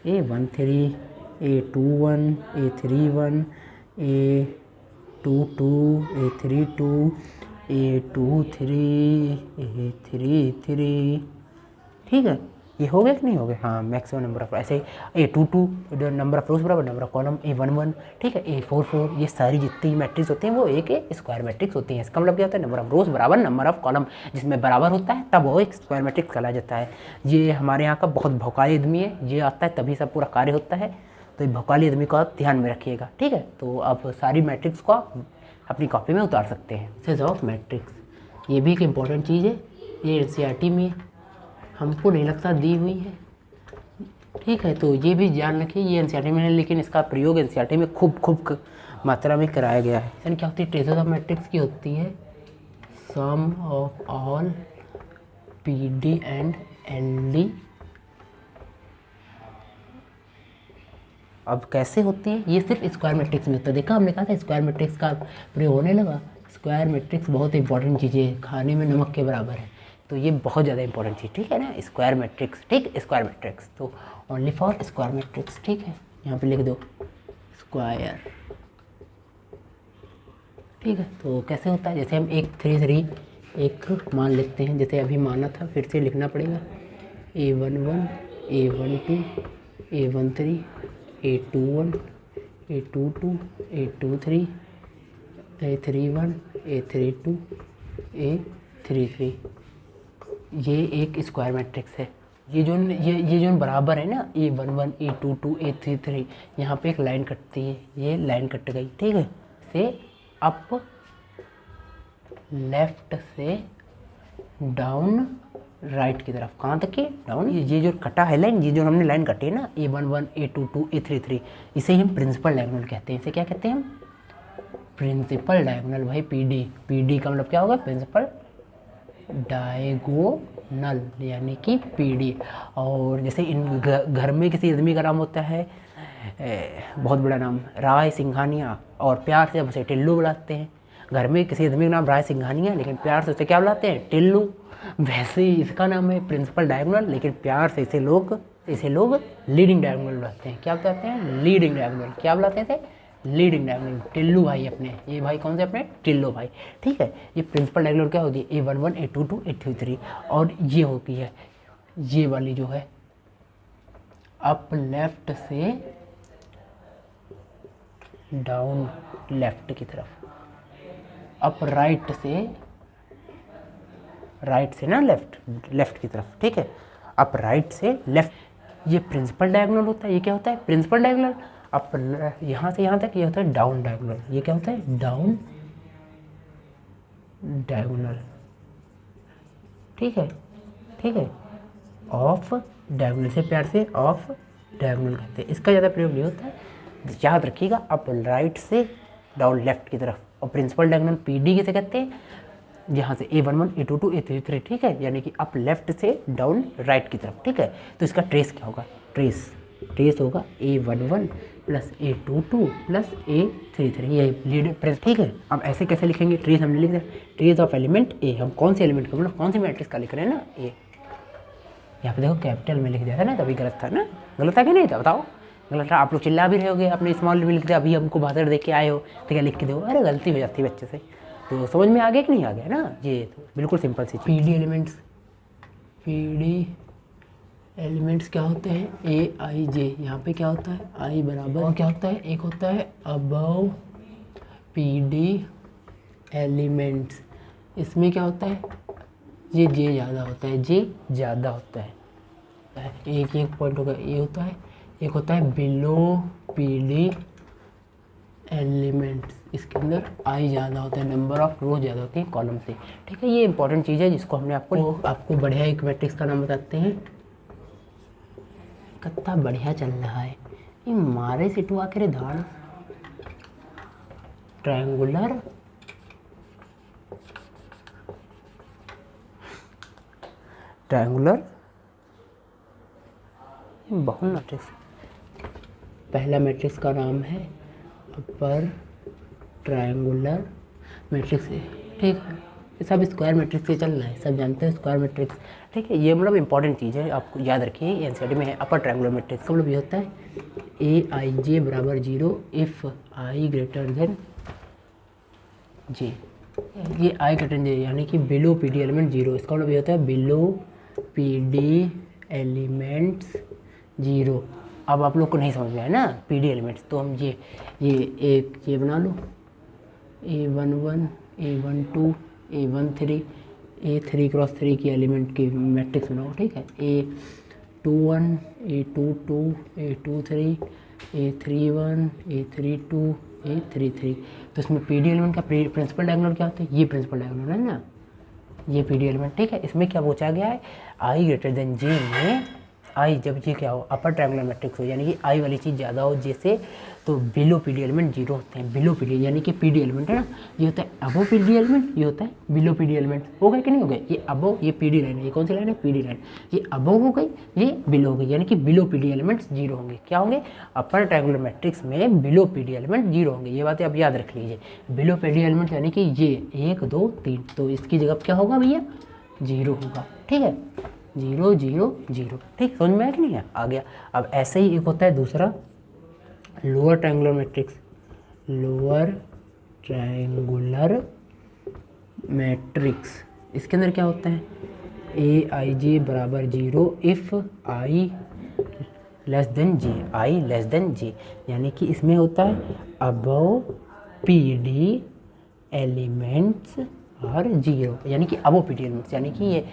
A13 A21 A31 A22 A32 A23 A33, ठीक है। ये हो गया कि नहीं हो गया, हाँ मैक्सिमम नंबर ऑफ, ऐसे A22 नंबर ऑफ रोज बराबर नंबर ऑफ कॉलम, A11, ठीक है, A44, ये सारी जितनी मैट्रिक्स होती हैं वो एक स्क्वायर मैट्रिक्स होती हैं। इसका मतलब क्या होता है, नंबर ऑफ रोज बराबर नंबर ऑफ कॉलम, जिसमें बराबर होता है तब वो एक स्क्वायर मैट्रिक्स कहला जाता है। ये हमारे यहाँ का बहुत भौकाली आदमी है, ये आता है तभी सब पूरा कार्य होता है, तो ये भौकाली आदमी को आप ध्यान में रखिएगा, ठीक है। तो आप सारी मैट्रिक्स को आप अपनी कॉपी में उतार सकते हैं। सेज ऑफ मैट्रिक्स, ये भी एक इम्पॉर्टेंट चीज़ है, ये NCERT में हमको नहीं लगता दी हुई है, ठीक है। तो ये भी ध्यान रखिए, ये NCERT में है, लेकिन इसका प्रयोग NCERT में खूब मात्रा में कराया गया है। यानी क्या होती है, ट्रेसेस ऑफ मैट्रिक्स की होती है sum of all PD and LD। अब कैसे होती है, ये सिर्फ स्क्वायर मैट्रिक्स में होता है। देखा, हमने कहा था स्क्वायर मैट्रिक्स का प्रयोग होने लगा। स्क्वायर मैट्रिक्स बहुत इंपॉर्टेंट चीज़ है, खाने में नमक के बराबर है, तो ये बहुत ज़्यादा इंपॉर्टेंट चीज़, ठीक है ना, स्क्वायर मैट्रिक्स, ठीक। स्क्वायर मैट्रिक्स तो ओनली फॉर स्क्वायर मैट्रिक्स, ठीक है। यहाँ पे लिख दो स्क्वायर, ठीक है। तो कैसे होता है, जैसे हम 133 एक मान लेते हैं, जैसे अभी माना था, फिर से लिखना पड़ेगा। A11 A12 A13 A21 A22 A23 A31 A32 A33, ये एक स्क्वायर मैट्रिक्स है। ये जो बराबर है ना, A11 A22 A33, यहाँ पे एक लाइन कटती है, ये लाइन कट गई, ठीक है। से अप लेफ्ट से डाउन राइट की तरफ, कहाँ तक की डाउन, ये जो कटा है लाइन, ये जो हमने लाइन कटी है ना A11 A22 A33, इसे हम प्रिंसिपल डायगोनल कहते हैं। इसे क्या कहते हैं हम, प्रिंसिपल डायगोनल। भाई PD का मतलब क्या होगा, प्रिंसिपल डायगोनल यानी कि PD। और जैसे इन घर में किसी आदमी का नाम होता है, बहुत बड़ा नाम राय सिंघानिया, और प्यार से उसे टिल्लू बुलाते हैं। घर में किसी आदमी का नाम राय सिंघानिया, लेकिन प्यार से उसे क्या बुलाते हैं, टिल्लू। वैसे ही इसका नाम है प्रिंसिपल डायगोनल, लेकिन प्यार से इसे लोग लीडिंग डायगोनल बुलाते हैं। क्या बुलाते हैं, लीडिंग डायगोनल। क्या बुलाते हैं इसे, लीडिंग डायगोनल। टिल्लू भाई अपने, ये भाई कौन से अपने, टिल्लू भाई, ठीक है। ये प्रिंसिपल डायगोनल क्या होती है, A11 A22 A33, और ये होती है ये वाली जो है अप लेफ्ट से डाउन लेफ्ट की तरफ, अप राइट से राइट से ना लेफ्ट की तरफ, ठीक है, अप राइट से लेफ्ट। ये प्रिंसिपल डायगोनल होता है। ये क्या होता है? Principal diagonal. अप यहाँ से यहाँ तक ये होता है डाउन डायगोनल। ये क्या होता है? डाउन डायगोनल, ठीक है, ठीक है। ऑफ डायगोनल से प्यार से ऑफ डायगोनल कहते हैं। इसका ज़्यादा प्रयोग नहीं होता है, याद रखिएगा। अप राइट से डाउन लेफ्ट की तरफ। और प्रिंसिपल डायगोनल PD किसे कहते हैं? यहाँ से A11 A22 A33, ठीक है, यानी कि अप लेफ्ट से डाउन राइट की तरफ, ठीक है। तो इसका ट्रेस क्या होगा? ट्रेस होगा A11 plus A22 plus A33, ये लीड प्रेस, ठीक है। अब ऐसे कैसे लिखेंगे? ट्रेस हमने लिख दिया, ट्रेस ऑफ एलिमेंट A। हम कौन से एलिमेंट का मतलब कौन सी मैट्रिक्स का लिख रहे हैं ना? A। यहाँ पे देखो कैपिटल में लिख दिया था ना, तभी गलत था ना? गलत था कि नहीं था? बताओ। गलत था। आप लोग चिल्ला भी रहे होगे, अपने स्मॉल में लिख दिया, अभी हमको बहादुर देख के आए हो तो क्या लिख के दो? अरे गलती हो जाती है बच्चे से। तो समझ में आ गया कि नहीं आ गया ना? ये तो बिल्कुल सिंपल सी PD एलिमेंट्स क्या होते हैं? AIJ। यहाँ पे क्या होता है? I बराबर, और क्या होता है? एक होता है अबव PD एलिमेंट्स। इसमें क्या होता है? ये J ज़्यादा होता है, J ज़्यादा होता है। एक पॉइंट होगा, ये होता है। एक होता है बिलो PD एलिमेंट्स। इसके अंदर I ज़्यादा होता है, नंबर ऑफ रो ज़्यादा होती है कॉलम से, ठीक है। ये इंपॉर्टेंट चीज़ है जिसको हमने आपको बढ़िया एक मैट्रिक्स का नाम बताते हैं। कितना बढ़िया चल रहा है ये, मारे सिटू आके धाड़। ट्रायंगुलर बहु मैट्रिक्स। पहला मैट्रिक्स का नाम है अपर ट्रायंगुलर मैट्रिक्स है, ठीक है। ये सब स्क्वायर मैट्रिक्स से चल रहा है, सब जानते हैं स्क्वायर मैट्रिक्स, ठीक है। ये मतलब इंपॉर्टेंट चीज़ है, आपको याद रखिए। NCERT में है अपर ट्रायंगुलर मैट्रिक्स का मतलब ये होता है AIJ बराबर 0 if I greater than J। ये I ग्रेटर देन J यानी कि बिलो PD एलिमेंट 0। इसका मतलब ये होता है बिलो PD एलिमेंट्स 0। अब आप लोग को नहीं समझ में आया ना PD एलिमेंट्स, तो हम ये बना लो, A11 A12 A13 A3 cross 3 की एलिमेंट की मैट्रिक्स बनाओ, ठीक है। A21 A22 A23 A31 A32 A33। तो इसमें PD एलिमेंट का प्रिंसिपल डायगोनल क्या होता है? ये प्रिंसिपल डायगोनल है ना, ये PD एलिमेंट, ठीक है। इसमें क्या पूछा गया है? I ग्रेटर देन J में I जब ये क्या हो? अपर ट्रायंगुलर मैट्रिक्स हो, यानी कि I वाली चीज़ ज़्यादा हो J से, तो बिलो PD एलिमेंट 0 होते हैं। बिलो PD यानी कि PD एलिमेंट है ना, ये होता है अबो PD एलिमेंट, ये होता है बिलो PD एलिमेंट। हो गए कि नहीं हो गए? ये अबो, ये PD लाइन है, ये कौन सी लाइन है? PD line. ये अबो हो गई, ये बिलो हो गई, यानी कि बिलो PD एलिमेंट्स 0 होंगे। क्या होंगे? अपर ट्रायंगुलर मैट्रिक्स में बिलो PD एलिमेंट 0 होंगे। ये बातें आप याद रख लीजिए। बिलो PD एलिमेंट यानी कि ये 1 2 3, तो इसकी जगह क्या होगा भैया? 0 होगा, ठीक है। 0 0 0, ठीक। समझ में आया कि नहीं है? आ गया। अब ऐसे ही एक होता है दूसरा lower triangular matrix. Lower triangular matrix, इसके अंदर क्या होता है? AIJ बराबर 0 if I less than J। I less than J यानी कि इसमें होता है अबव PD एलिमेंट्स और 0, यानी कि अबो PD एलिमेंट्स, यानी कि ये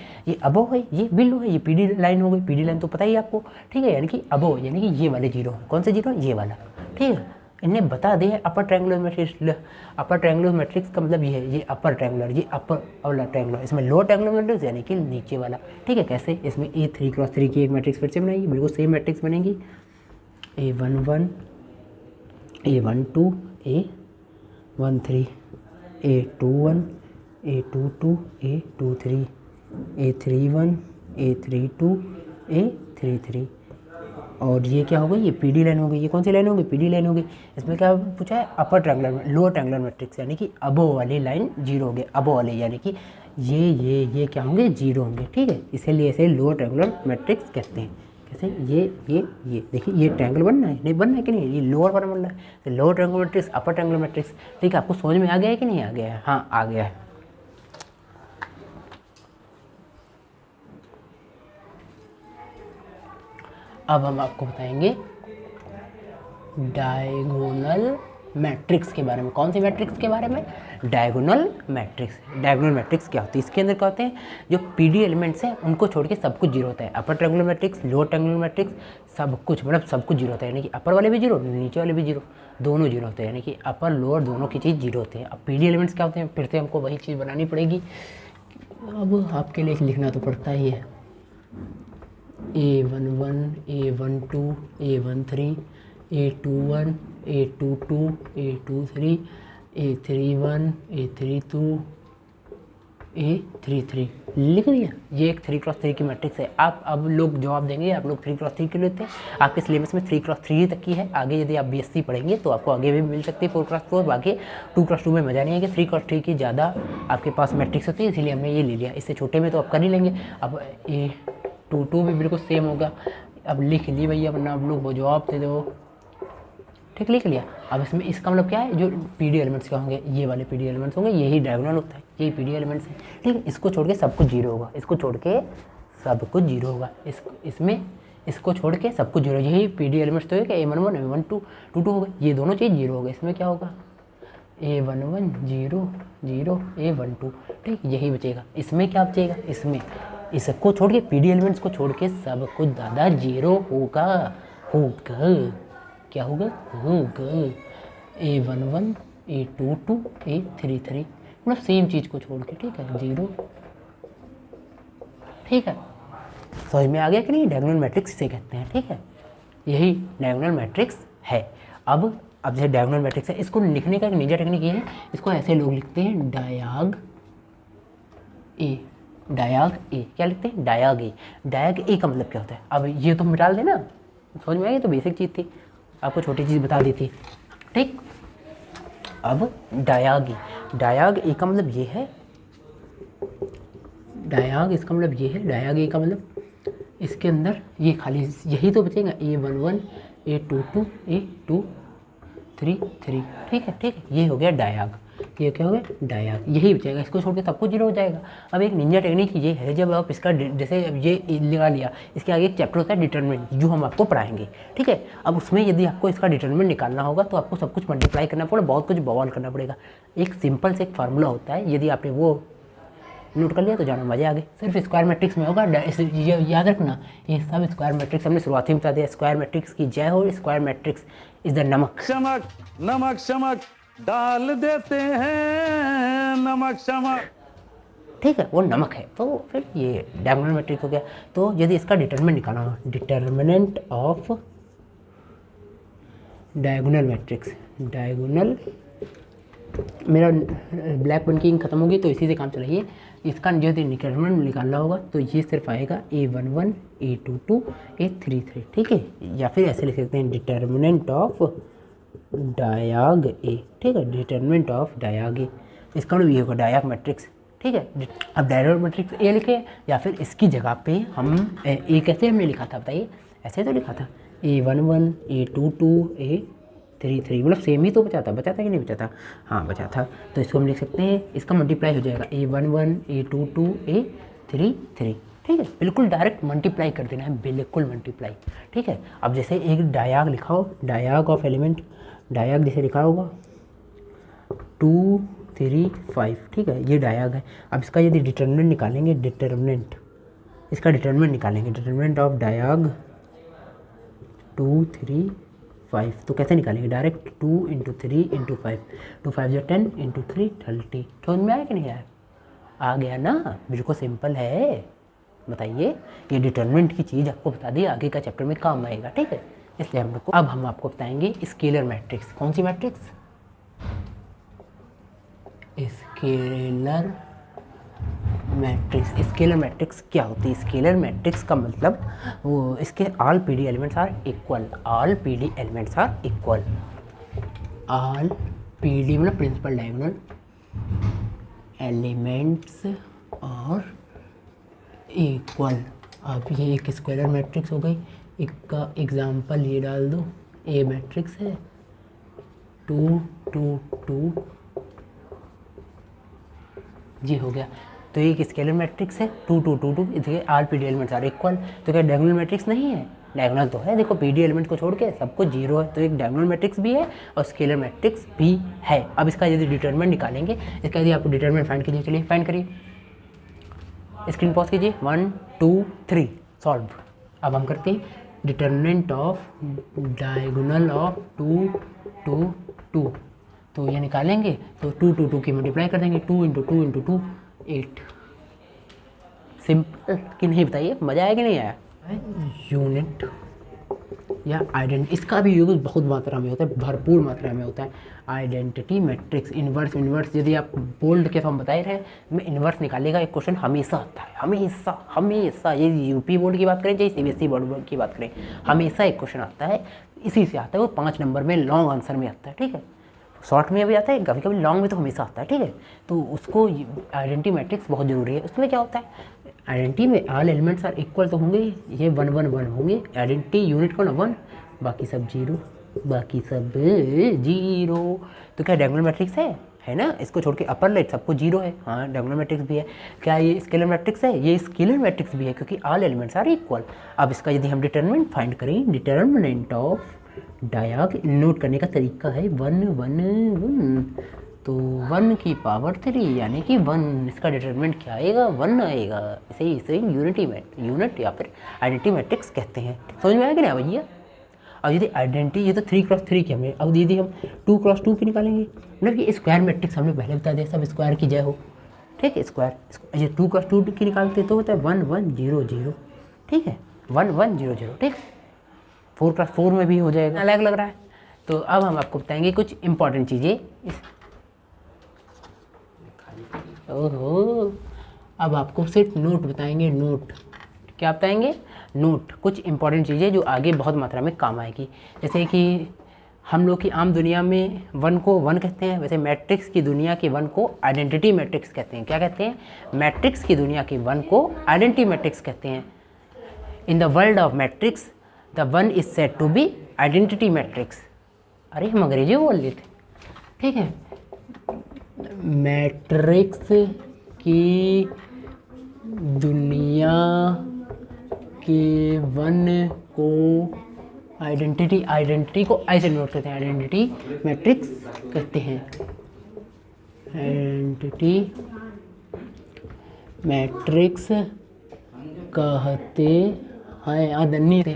अबो है, ये बिलो है, ये PD लाइन हो गई। PD लाइन तो पता ही है आपको, ठीक है। यानी कि अबो यानी कि ये वाले 0 है। कौन से 0? ये वाला, ठीक है। इन्हें बता दे upper triangular matrix. Upper triangular matrix का मतलब ये है, ये अपर ट्रायंगुलर, ये अपर वाला ट्रायंगुलर। इसमें लोअर ट्रायंगुलर मैट्रिक्स यानी कि नीचे वाला, ठीक है। कैसे? इसमें A3 क्रॉस 3 की एक मैट्रिक्स फिर से बनाएगी, बिल्कुल सेम मैट्रिक्स बनेगी। A11 A12 A13 A21 A22 A23 A31 A32 A33। और ये क्या हो गई? ये PD लाइन हो गई। ये कौन सी लाइन हो गई? PD लाइन हो गई। इसमें क्या पूछा है? Upper triangular lower triangular matrix यानी कि अबो वाली लाइन 0 हो गए। अबो वाले यानी कि ये क्या होंगे? 0 होंगे, ठीक है। इसीलिए इसे लोअर ट्रायंगुलर मैट्रिक्स कहते हैं। कैसे? ये देखिए, ये ट्रायंगल बनना है, नहीं बनना है कि नहीं? ये लोअर वाला बनना है, तो lower triangular matrix upper triangular matrix, ठीक है। आपको समझ में आ गया है कि नहीं आ गया है? हाँ आ गया है। अब हम आपको बताएंगे डायगोनल मैट्रिक्स के बारे में। कौन सी मैट्रिक्स के बारे में? Diagonal matrix. डायगोनल मैट्रिक्स क्या होती है? इसके अंदर क्या होते हैं, जो पीडी एलिमेंट्स हैं उनको छोड़ के सब कुछ जीरो होता है। अपर triangular matrix, lower triangular matrix, सब कुछ मतलब सब कुछ जीरो होता है, यानी कि अपर वाले भी जीरो, नीचे वाले भी जीरो, दोनों जीरो होते हैं, यानी कि अपर लोअर दोनों की चीज़ जीरो होते हैं। अब पीडी एलिमेंट्स क्या होते हैं, फिर से हमको वही चीज़ बनानी पड़ेगी। अब आपके लिए लिखना तो पड़ता ही है, A11, A12, A13, A21, A22, A23, A31, A32, A33 लिख दिया। ये एक 3x3 की मैट्रिक्स है। आप अब लोग जवाब देंगे, आप लोग 3x3 के लेते हैं, आपके सिलेबस में 3x3 तक की है। आगे यदि आप बीएससी पढ़ेंगे तो आपको आगे भी मिल सकती है 4x4, बाकी 2x2 में मजा नहीं है कि 3x3 की ज़्यादा आपके पास मैट्रिक्स होती है, इसीलिए हमने ये ले लिया। इससे छोटे में तो आप कर ही लेंगे। अब A22 भी बिल्कुल सेम होगा। अब लिख ली भैया, वरना आप लोग वो जवाब दे दो। ठीक, लिख लिया। अब इसमें इसका मतलब क्या है, जो पीडी एलिमेंट्स क्या होंगे, ये वाले पीडी एलिमेंट्स होंगे, यही डायगोनल होता है, यही पीडी एलिमेंट्स हैं। ठीक, इसको छोड़ के सब कुछ जीरो होगा, इसको छोड़ के सब कुछ जीरो होगा, इसमें इसको छोड़ के सब कुछ जीरो, यही पीडी एलिमेंट्स तो है कि A11, A12, A22 हो गए, ये दोनों चीज़ जीरो हो गए। इसमें क्या होगा, A11 जीरो जीरो, A12, ठीक, यही बचेगा। इसमें क्या बचेगा, इसमें इसको छोड़ के पीडी एलिमेंट्स को छोड़ के सब कुछ दादा जीरो होगा। क्या होगा, A11, A22, A33, मतलब सेम चीज़ को छोड़ के, ठीक है, जीरो। ठीक है, समझ में आ गया कि नहीं? डायगोनल मैट्रिक्स इसे कहते हैं। ठीक है, यही डायगोनल मैट्रिक्स है। अब जैसे डायगोनल मैट्रिक्स है, इसको लिखने का एक निंजा टेक्निक ये है, इसको ऐसे लोग लिखते हैं डायग ए। डायग ए क्या लिखते हैं, डायग ए। डायग ए का मतलब क्या होता है? अब ये तो मिटा देना, समझ में आ गया? तो बेसिक चीज़ थी, आपको छोटी चीज़ बता दी थी। ठीक, अब डायग ए। डायग ए का मतलब ये है, डायग इसका मतलब ये है, डायग ए का मतलब इसके अंदर ये खाली यही तो बचेगा, A11, A22, A233। ठीक है, ठीक है, ये हो गया डायग। ये क्या हो गया, डायग, यही बचेगा, इसको छोड़ के सब कुछ जीरो हो जाएगा। अब एक निंजा टेक्निक ये है, जब आप इसका जैसे अब ये लगा लिया, इसके आगे एक चैप्टर होता है डिटरमिनेंट, जो हम आपको पढ़ाएंगे। ठीक है, अब उसमें यदि आपको इसका डिटरमिनेंट निकालना होगा तो आपको सब कुछ मल्टीप्लाई करना पड़ेगा, बहुत कुछ बवाल करना पड़ेगा। एक सिंपल से एक फार्मूला होता है, यदि आपने वो नोट कर लिया तो जाना मजे आ गए। सिर्फ स्क्वायर मैट्रिक्स में होगा, ये याद रखना, ये सब स्क्वायर मैट्रिक्स हमने शुरुआती में बता दिया। स्क्वायर मैट्रिक्स की जय हो, स्क्वायर मैट्रिक्स इज द नमक। चमक नमक चमक डाल देते हैं, नमक चमक। ठीक है, वो नमक है। तो फिर ये डायगोनल मैट्रिक्स हो गया। तो यदि इसका डिटरमिनेंट निकालना हो, determinant of diagonal matrix, diagonal, मेरा ब्लैक पेन की इंक खत्म होगी तो इसी से काम चलाइए। इसका यदि डिटरमिनेंट निकालना होगा तो ये सिर्फ आएगा A11, A22, A33। ठीक है, या फिर ऐसे लिख सकते हैं डिटर्मिनेंट ऑफ डायग ए। ठीक है, डिटर्मिनेंट ऑफ डायग ए, इसका मतलब ये होगा डायग मैट्रिक्स। ठीक है, अब डायगोनल मैट्रिक्स ए लिखे, या फिर इसकी जगह पे हम ए कैसे हमने लिखा था बताइए, ऐसे तो लिखा था A11, A22, A33, मतलब सेम ही तो बचा था कि नहीं बचा था? हाँ बचा था। तो इसको हम लिख सकते हैं, इसका मल्टीप्लाई हो जाएगा A11, A22, A33। ठीक है, बिल्कुल डायरेक्ट मल्टीप्लाई कर देना है, बिल्कुल मल्टीप्लाई। ठीक है, अब जैसे एक डायग लिखा हो, डायग ऑफ एलिमेंट, डायग जैसे लिखा होगा 2, 3, 5। ठीक है, ये डायग है। अब इसका यदि डिटर्मिनेंट निकालेंगे, डिटर्मिनेंट, इसका डिटर्मिनेंट निकालेंगे, डिटर्मिनेंट ऑफ डायग 2, 3, 5, तो कैसे निकालेंगे? डायरेक्ट 2 × 3 × 5, 2 5 जो 10 × 3 30। समझ में आया कि नहीं आया? आ गया ना, बिल्कुल सिंपल है। बताइए, ये डिटर्मिनेंट की चीज़ आपको बता दी, आगे का चैप्टर में काम आएगा। ठीक है, इसलिए हम लोग को अब हम आपको बताएंगे स्केलर मैट्रिक्स। कौन सी matrix? Scalar matrix. Scalar matrix क्या होती है? स्केलर मैट्रिक्स का मतलब वो इसके all PD elements are equal, all PD elements are equal, all PD मतलब प्रिंसिपल डायगोनल एलिमेंट्स और इक्वल। अब ये एक स्केलर मैट्रिक्स हो गई। एक का एग्जांपल ये डाल दो, ए मैट्रिक्स है 2, 2, 2, ये हो गया। तो एक स्केलर मैट्रिक्स है 2 2 2 2, इसके R P D elements are equal. तो क्या डायगोनल मैट्रिक्स नहीं है? डायगोनल तो है, देखो पी डी एलिमेंट को छोड़ के सब कुछ 0 है, तो एक डायगोनल मैट्रिक्स भी है और स्केलर मैट्रिक्स भी है। अब इसका यदि डिटरमिनेंट निकालेंगे, इसका यदि आपको डिटरमिनेंट फाइंड कीजिए, चलिए फाइंड करिए, स्क्रीन पॉज कीजिए, 1 2 3 सॉल्व। अब हम करते हैं डिटरमिनेंट ऑफ डायगोनल ऑफ 2 2 2, तो ये निकालेंगे तो 2 2 2 की मल्टीप्लाई कर देंगे, 2 × 2 × 2 8। सिंपल कि नहीं बताइए, मज़ा आया कि नहीं आया? यूनिट या आइडेंटिटी, इसका भी यूज बहुत मात्रा में होता है, भरपूर मात्रा में होता है। आइडेंटिटी मैट्रिक्स, इन्वर्स इन्वर्स यदि आप बोल्ड के फॉर्म बता ही रहे में इन्वर्स निकालेगा एक क्वेश्चन हमेशा आता है, हमेशा हमेशा। ये यूपी बोर्ड की बात करें चाहे सीबीएसई बोर्ड की बात करें, हमेशा एक क्वेश्चन आता है, इसी से आता है, वो 5 नंबर में लॉन्ग आंसर में आता है, ठीक है। शॉर्ट में भी आता है, कभी कभी लॉन्ग में तो हमेशा आता है, ठीक है। तो उसको आइडेंटिटी मैट्रिक्स बहुत ज़रूरी है। उसमें क्या होता है, आइडेंटिटी में ऑल एलिमेंट्स आर इक्वल तो होंगे, ये 1 1 1 होंगे, आइडेंटिटी यूनिट को ना 1, बाकी सब 0, बाकी सब 0। तो क्या डायगोनल मैट्रिक्स है ना? इसको छोड़ के अपर लेट सबको 0 है, हाँ डायगोनल मैट्रिक्स भी है। क्या ये स्केलर मैट्रिक्स है? ये स्केलर मैट्रिक्स भी है क्योंकि ऑल एलिमेंट्स आर इक्वल। अब इसका यदि हम डिटरमिनेंट फाइंड करें, डिटरमिनेंट ऑफ डायग नोट करने का तरीका है 1 1 1, तो 1 की पावर 3 यानी कि 1, इसका डिटरमिनेंट क्या आएगा? 1 आएगा। इसे यूनिट या फिर आइडेंटिटी मैट्रिक्स कहते हैं। समझ में आया कि नहीं भैया? अब यदि आइडेंटिटी, ये तो 3 × 3 की हमें, अब यदि हम 2 × 2 की निकालेंगे, मतलब कि स्क्वायर मैट्रिक्स हमने पहले बता दिया, सब स्क्वायर की जय हो, ठीक है। स्क्वायर ये 2 × 2 की निकालते तो होता है 1 1 0 0, ठीक है, 1 1 0 0, ठीक। 4 × 4 में भी हो जाएगा, अलग लग रहा है। तो अब हम आपको बताएंगे कुछ इंपॉर्टेंट चीज़ें। ओहो, अब आपको सिर्फ नोट बताएंगे, नोट क्या बताएंगे? नोट, कुछ इंपॉर्टेंट चीज़ें जो आगे बहुत मात्रा में काम आएगी। जैसे कि हम लोग की आम दुनिया में 1 को 1 कहते हैं, वैसे मैट्रिक्स की दुनिया के 1 को आइडेंटिटी मैट्रिक्स कहते हैं। क्या कहते हैं? मैट्रिक्स की दुनिया के 1 को आइडेंटिटी मैट्रिक्स कहते हैं। In the world of matrix the 1 is said to be identity matrix. अरे हम अंग्रेजी बोल रहे थे, ठीक है। मैट्रिक्स की दुनिया के 1 को आइडेंटिटी को ऐसे नोट करते हैं, आइडेंटिटी मैट्रिक्स कहते हैं। आइडेंटिटी मैट्रिक्स कहते हैं।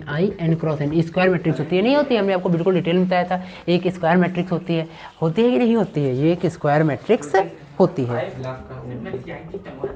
I N cross N square matrix होती है, नहीं होती है? हमने आपको बिल्कुल डिटेल में बताया था। एक स्क्वायर मैट्रिक्स होती है कि नहीं होती है? ये एक स्क्वायर मैट्रिक्स होती है।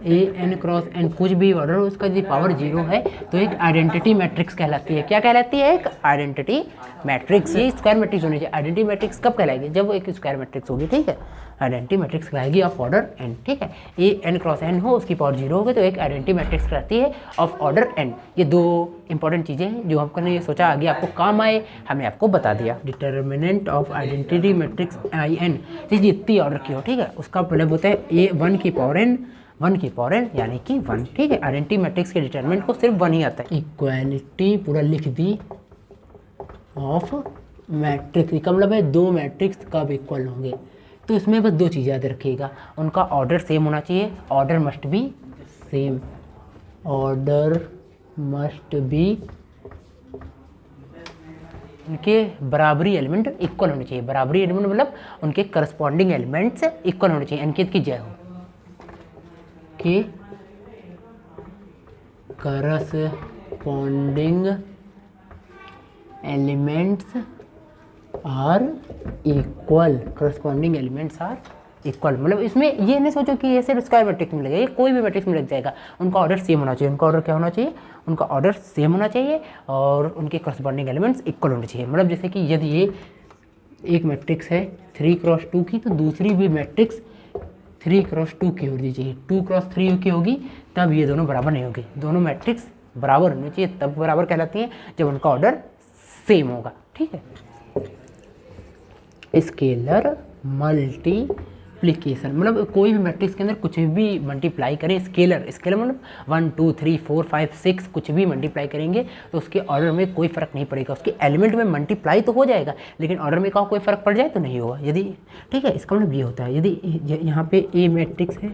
ए एन क्रॉस एन कुछ भी ऑर्डर हो, उसका यदि पावर 0 है तो एक आइडेंटिटी मैट्रिक्स कहलाती है। क्या कहलाती है? एक आइडेंटिटी मैट्रिक्स। ये स्क्वायर मैट्रिक्स होनी चाहिए। आइडेंटिटी मैट्रिक्स कब कहलाएगी? जब वो एक स्क्वायर मैट्रिक्स होगी, ठीक है। आइडेंटिटी मैट्रिक्स कहलाएगी ऑफ ऑर्डर एन, ठीक है। ए एन क्रॉस एन हो, उसकी पावर 0 होगी तो एक आइडेंटिटी मैट्रिक्स कहलाती है ऑफ ऑर्डर एन। ये 2 इंपॉर्टेंट चीज़ें हैं जो हमने सोचा आगे आपको काम आए, हमने आपको बता दिया। Determinant of identity matrix I N, जितनी ऑर्डर की हो, ठीक है, उसका मतलब होता है ए 1 की पावर एन, 1 की पावर एन यानी कि 1, ठीक है। आइडेंटिटी मैट्रिक्स के डिटर्मिनेंट को सिर्फ 1 ही आता है। इक्वालिटी पूरा लिख दी ऑफ मैट्रिक्स, इसका मतलब है 2 मैट्रिक्स कब इक्वल होंगे। तो इसमें बस 2 चीज़ें याद रखिएगा, उनका ऑर्डर सेम होना चाहिए, order must be same, order must B, उनके बराबरी एलिमेंट इक्वल होने चाहिए। बराबरी एलिमेंट मतलब उनके करस्पॉन्डिंग एलिमेंट्स इक्वल होने चाहिए। अंकित की जय हो कि corresponding elements are equal, corresponding elements are equal. मतलब इसमें ये नहीं सोचो कि ये सिर्फ स्क्वायर मैट्रिक्स में लगेगा, ये कोई भी मैट्रिक्स में लग जाएगा। उनका ऑर्डर सेम होना चाहिए। उनका ऑर्डर क्या होना चाहिए? उनका ऑर्डर सेम होना चाहिए और उनके करस्पॉन्डिंग एलिमेंट्स इक्वल होने चाहिए। मतलब जैसे कि यदि ये एक मैट्रिक्स है 3 × 2 की, तो दूसरी भी मैट्रिक्स 3 × 2 की होनी चाहिए। 2 × 3 की होगी तब ये दोनों बराबर नहीं होगी। दोनों मैट्रिक्स बराबर होनी चाहिए, तब बराबर कहलाती है जब उनका ऑर्डर सेम होगा, ठीक है। स्केलर मल्टीप्लिकेशन मतलब कोई भी मैट्रिक्स के अंदर कुछ भी मल्टीप्लाई करें, स्केलर मतलब 1 2 3 4 5 6 कुछ भी मल्टीप्लाई करेंगे तो उसके ऑर्डर में कोई फ़र्क नहीं पड़ेगा। उसके एलिमेंट में मल्टीप्लाई तो हो जाएगा लेकिन ऑर्डर में कोई फ़र्क पड़ जाए तो नहीं होगा। यदि, ठीक है, इसका मतलब ये होता है, यदि यहाँ पे ए मैट्रिक्स है,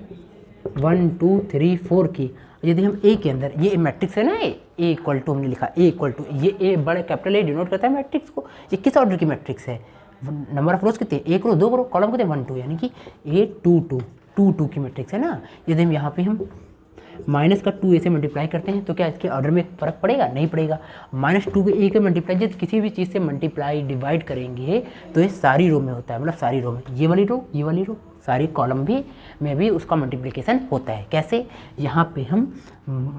1 2 3 4 की, यदि हम ए के अंदर, ये मैट्रिक्स है ना, ए इक्वल टू हमने लिखा, ए इक्वल टू, ये ए बड़ा कैपिटल ए डिनोट करता है मैट्रिक्स को। ये किस ऑर्डर की मैट्रिक्स है? नंबर ऑफ रोज कितने, 1 रो 2 रो, कॉलम कितने 1 2, यानी कि ए 2 2 2 2 की मैट्रिक्स है ना। यदि हम यहाँ पे हम माइनस का 2 ए से मल्टीप्लाई करते हैं तो क्या इसके ऑर्डर में फ़र्क पड़ेगा? नहीं पड़ेगा। -2 को ए के मल्टीप्लाई, जब किसी भी चीज़ से मल्टीप्लाई डिवाइड करेंगे तो ये सारी रो में होता है, मतलब सारी रो में, ये वाली रो सारी कॉलम भी में भी उसका मल्टीप्लिकेशन होता है। कैसे? यहाँ पे हम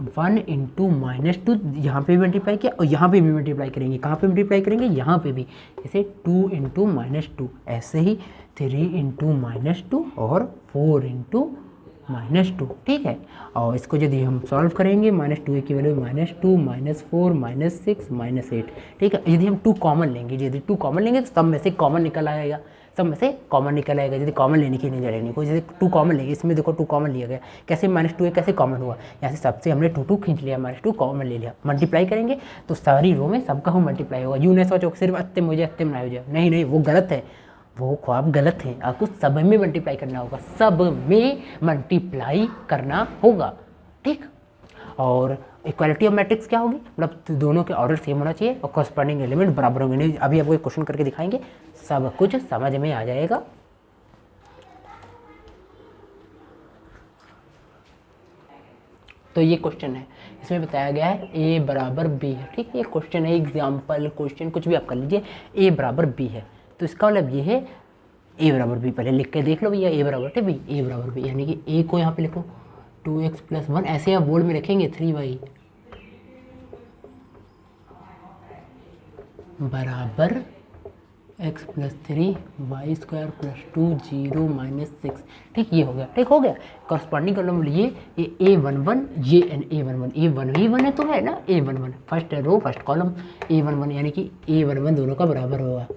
1 इंटू -2 यहाँ पे भी मल्टीप्लाई किया और यहाँ पे भी मल्टीप्लाई करेंगे। कहाँ पे मल्टीप्लाई करेंगे? यहाँ पे भी। जैसे 2 इंटू -2, ऐसे ही 3 इंटू -2 और 4 इंटू -2, ठीक है। और इसको यदि हम सॉल्व करेंगे, -2 की वैल्यू -2 -4 -6 -8, ठीक है। यदि हम 2 कॉमन लेंगे, यदि 2 कॉमन लेंगे तो सब में से कॉमन निकल आएगा, सब में से कॉमन निकल आएगा। यदि कॉमन लेने की नहीं जरूरत कोई, जैसे 2 कॉमन लेंगे, इसमें देखो 2 कॉमन लिया गया, कैसे -2 है, कैसे कॉमन हुआ? यहाँ से सबसे हमने 2 खींच लिया, -2 कॉमन ले लिया, मल्टीप्लाई करेंगे तो सारी रो में सबका हम मल्टीप्लाई होगा। यूँ नहीं सोचो सिर्फ अत्ते मुझे ना हो जाए, नहीं, वो गलत है, वो ख्वाब गलत है। आपको सब में मल्टीप्लाई करना होगा, सब में मल्टीप्लाई करना होगा, ठीक। और इक्वालिटी ऑफ मैट्रिक्स क्या होगी? मतलब दोनों के ऑर्डर सेम होना चाहिए और कॉरस्पॉन्डिंग एलिमेंट बराबर होंगे। नहीं, अभी आपको एक क्वेश्चन करके दिखाएंगे, सब कुछ समझ में आ जाएगा। तो ये क्वेश्चन है, इसमें बताया गया है ए बराबर बी है, ठीक है। ये क्वेश्चन है, एग्जाम्पल क्वेश्चन कुछ भी आप कर लीजिए, ए बराबर बी है तो इसका मतलब ये है ए बराबर बी। पहले लिख के देख लो भैया, ए बराबर है बी, ए बराबर बी, यानी कि ए को यहाँ पे लिखो 2x + 1, ऐसे आप बोर्ड में रखेंगे 3y बराबर x + 3 y² + 2 0 -6, ठीक। ये हो गया, ठीक हो गया। कॉरस्पॉन्डिंग कॉलम लिए ये A11, ये A11, A1 है तो है ना, A11 first row first column, A11 यानी कि A11 दोनों का बराबर होगा।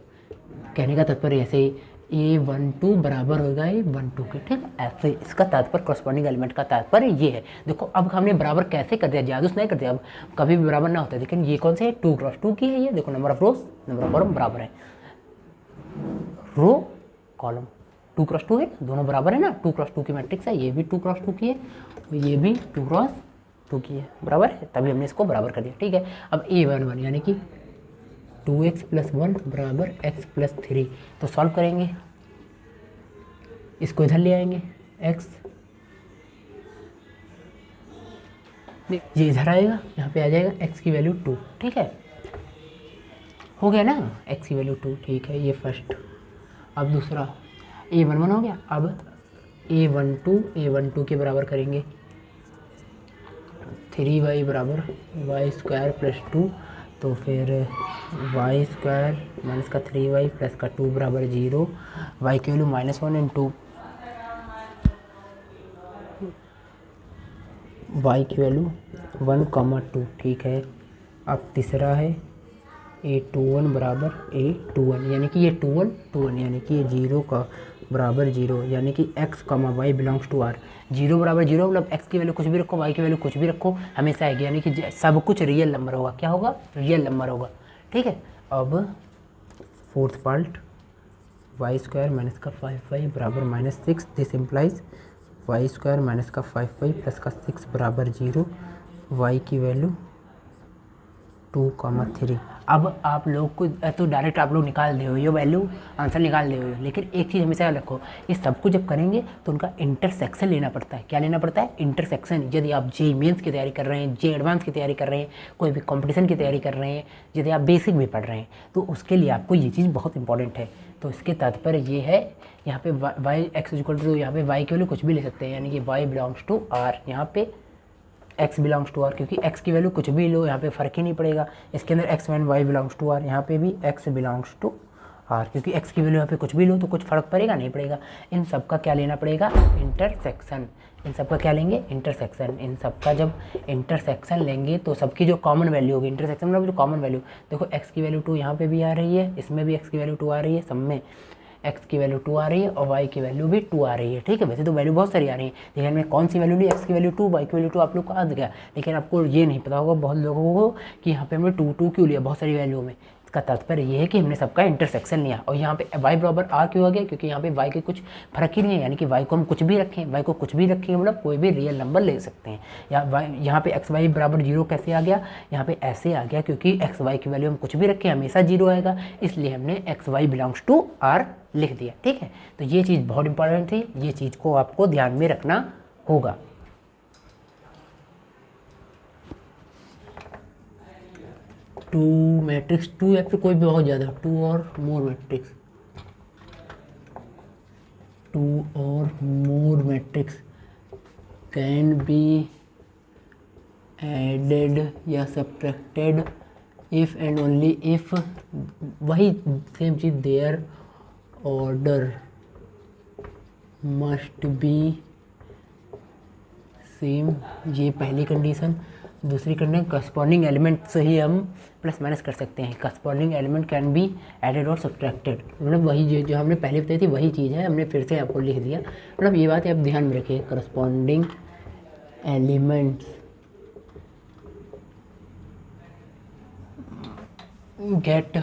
कहने का तात्पर्य ऐसे ही A12 बराबर होगा A12 के, ठीक। ऐसे इसका तात्पर्य, कॉरस्पॉन्डिंग एलिमेंट का तात्पर्य ये है। देखो अब हमने बराबर कैसे कर दिया, जादू नहीं कर दिया, अब कभी भी बराबर ना होता है। लेकिन ये कौन से है? 2 × 2 की है ये, देखो number of rose number of column बराबर है, रो कॉलम 2 × 2 है, दोनों बराबर है ना। 2 × 2 की मैट्रिक्स है, ये भी 2 × 2 की है, ये भी 2 × 2 की है, बराबर है, तभी हमने इसको बराबर कर दिया, ठीक है। अब A11 यानी कि 2x + 1 बराबर x + 3, तो सॉल्व करेंगे, इसको इधर ले आएंगे, x ये इधर आएगा, यहाँ पे आ जाएगा x की वैल्यू 2, ठीक है। हो गया ना, x की वैल्यू 2, ठीक है, ये फर्स्ट। अब दूसरा A11 हो गया, अब A12 के बराबर करेंगे 3y बराबर y² + 2, तो फिर y² - 3y + 2 बराबर 0, y की वैल्यू -1 × y की वैल्यू 1, 2, ठीक है। अब तीसरा है A21 बराबर A21, यानी कि ये 2 1 यानी कि ये 0 का बराबर 0, यानी कि x, y belongs to r। 0 बराबर 0 मतलब x की वैल्यू कुछ भी रखो, y की वैल्यू कुछ भी रखो, हमेशा आएगी, यानी कि सब कुछ रियल नंबर होगा। क्या होगा? रियल नंबर होगा, ठीक है। अब फोर्थ पार्ट, y² - 5y बराबर -6, दिस इम्प्लाइज y² - 5y + 6 बराबर 0, y की वैल्यू 2, 3। अब आप लोग को तो डायरेक्ट आप लोग निकाल दे हो, ये वैल्यू आंसर निकाल दे हो, लेकिन एक चीज़ हमेशा रखो, ये सब कुछ जब करेंगे तो उनका इंटरसेक्शन लेना पड़ता है। क्या लेना पड़ता है? इंटरसेक्शन। यदि आप JEE मेंस की तैयारी कर रहे हैं, JEE एडवांस की तैयारी कर रहे हैं, कोई भी कंपटीशन की तैयारी कर रहे हैं, यदि आप बेसिक भी पढ़ रहे हैं, तो उसके लिए आपको ये चीज़ बहुत इंपॉर्टेंट है। तो इसके तात्पर्य ये है, यहाँ पे x = यहाँ पे y की वैल्यू कुछ भी ले सकते हैं, यानी कि y बिलोंग्स टू r, यहाँ पे x बिलोंग्स टू r, क्योंकि x की वैल्यू कुछ भी लो, यहाँ पे फ़र्क ही नहीं पड़ेगा। इसके अंदर x one y belongs to r, यहाँ पे भी x बिलोंग्स टू r, क्योंकि x की वैल्यू यहाँ पे कुछ भी लो तो कुछ फ़र्क पड़ेगा नहीं पड़ेगा। इन सब का क्या लेना पड़ेगा? इंटरसेक्शन। इन सब का क्या लेंगे? इंटरसेक्शन। इन सब का जब इंटरसेक्शन लेंगे तो सबकी जो कॉमन वैल्यू होगी, इंटरसेक्शन मतलब जो कॉमन वैल्यू, देखो x की वैल्यू 2 यहाँ पे भी आ रही है, इसमें भी x की वैल्यू 2 आ रही है, सब में x की वैल्यू 2 आ रही है और y की वैल्यू भी 2 आ रही है, ठीक है। वैसे तो वैल्यू बहुत सारी आ रही है, लेकिन मैं कौन सी वैल्यू ली? x की वैल्यू 2, y की वैल्यू 2 आप लोग को आ गया, लेकिन आपको ये नहीं पता होगा बहुत लोगों को कि यहाँ पे हमने 2 क्यों लिया बहुत सारी वैल्यू में। इसका तात्पर्य ये है कि हमने सबका इंटरसेक्शन लिया। और यहाँ पे y बराबर r क्यों आ गया, क्योंकि यहाँ पे y के कुछ फर्क ही नहीं है, यानी कि y को हम कुछ भी रखें, y को कुछ भी रखेंगे मतलब कोई भी रियल नंबर ले सकते हैं। या यहाँ पे x y बराबर 0 कैसे आ गया, यहाँ पे ऐसे आ गया क्योंकि x y की वैल्यू हम कुछ भी रखें हमेशा 0 आएगा, इसलिए हमने x y belongs to r लिख दिया। ठीक है, तो ये चीज़ बहुत इंपॉर्टेंट थी, ये चीज़ को आपको ध्यान में रखना होगा। टू मैट्रिक्स, टू या फिर कोई भी बहुत ज़्यादा, टू और मोर मैट्रिक्स, टू और more matrix can be added या subtracted if and only if, वही सेम चीज़, their order must be same, ये पहली कंडीशन। दूसरी कंडीशन, करस्पॉन्डिंग एलिमेंट से ही हम प्लस माइनस कर सकते हैं। Corresponding element can be added और सब्ट्रैक्टेड, मतलब वही जो हमने पहले बताई थी वही चीज़ है, हमने फिर से आपको लिख दिया। मतलब ये बात आप ध्यान में रखिए, करस्पॉन्डिंग एलिमेंट्स गेट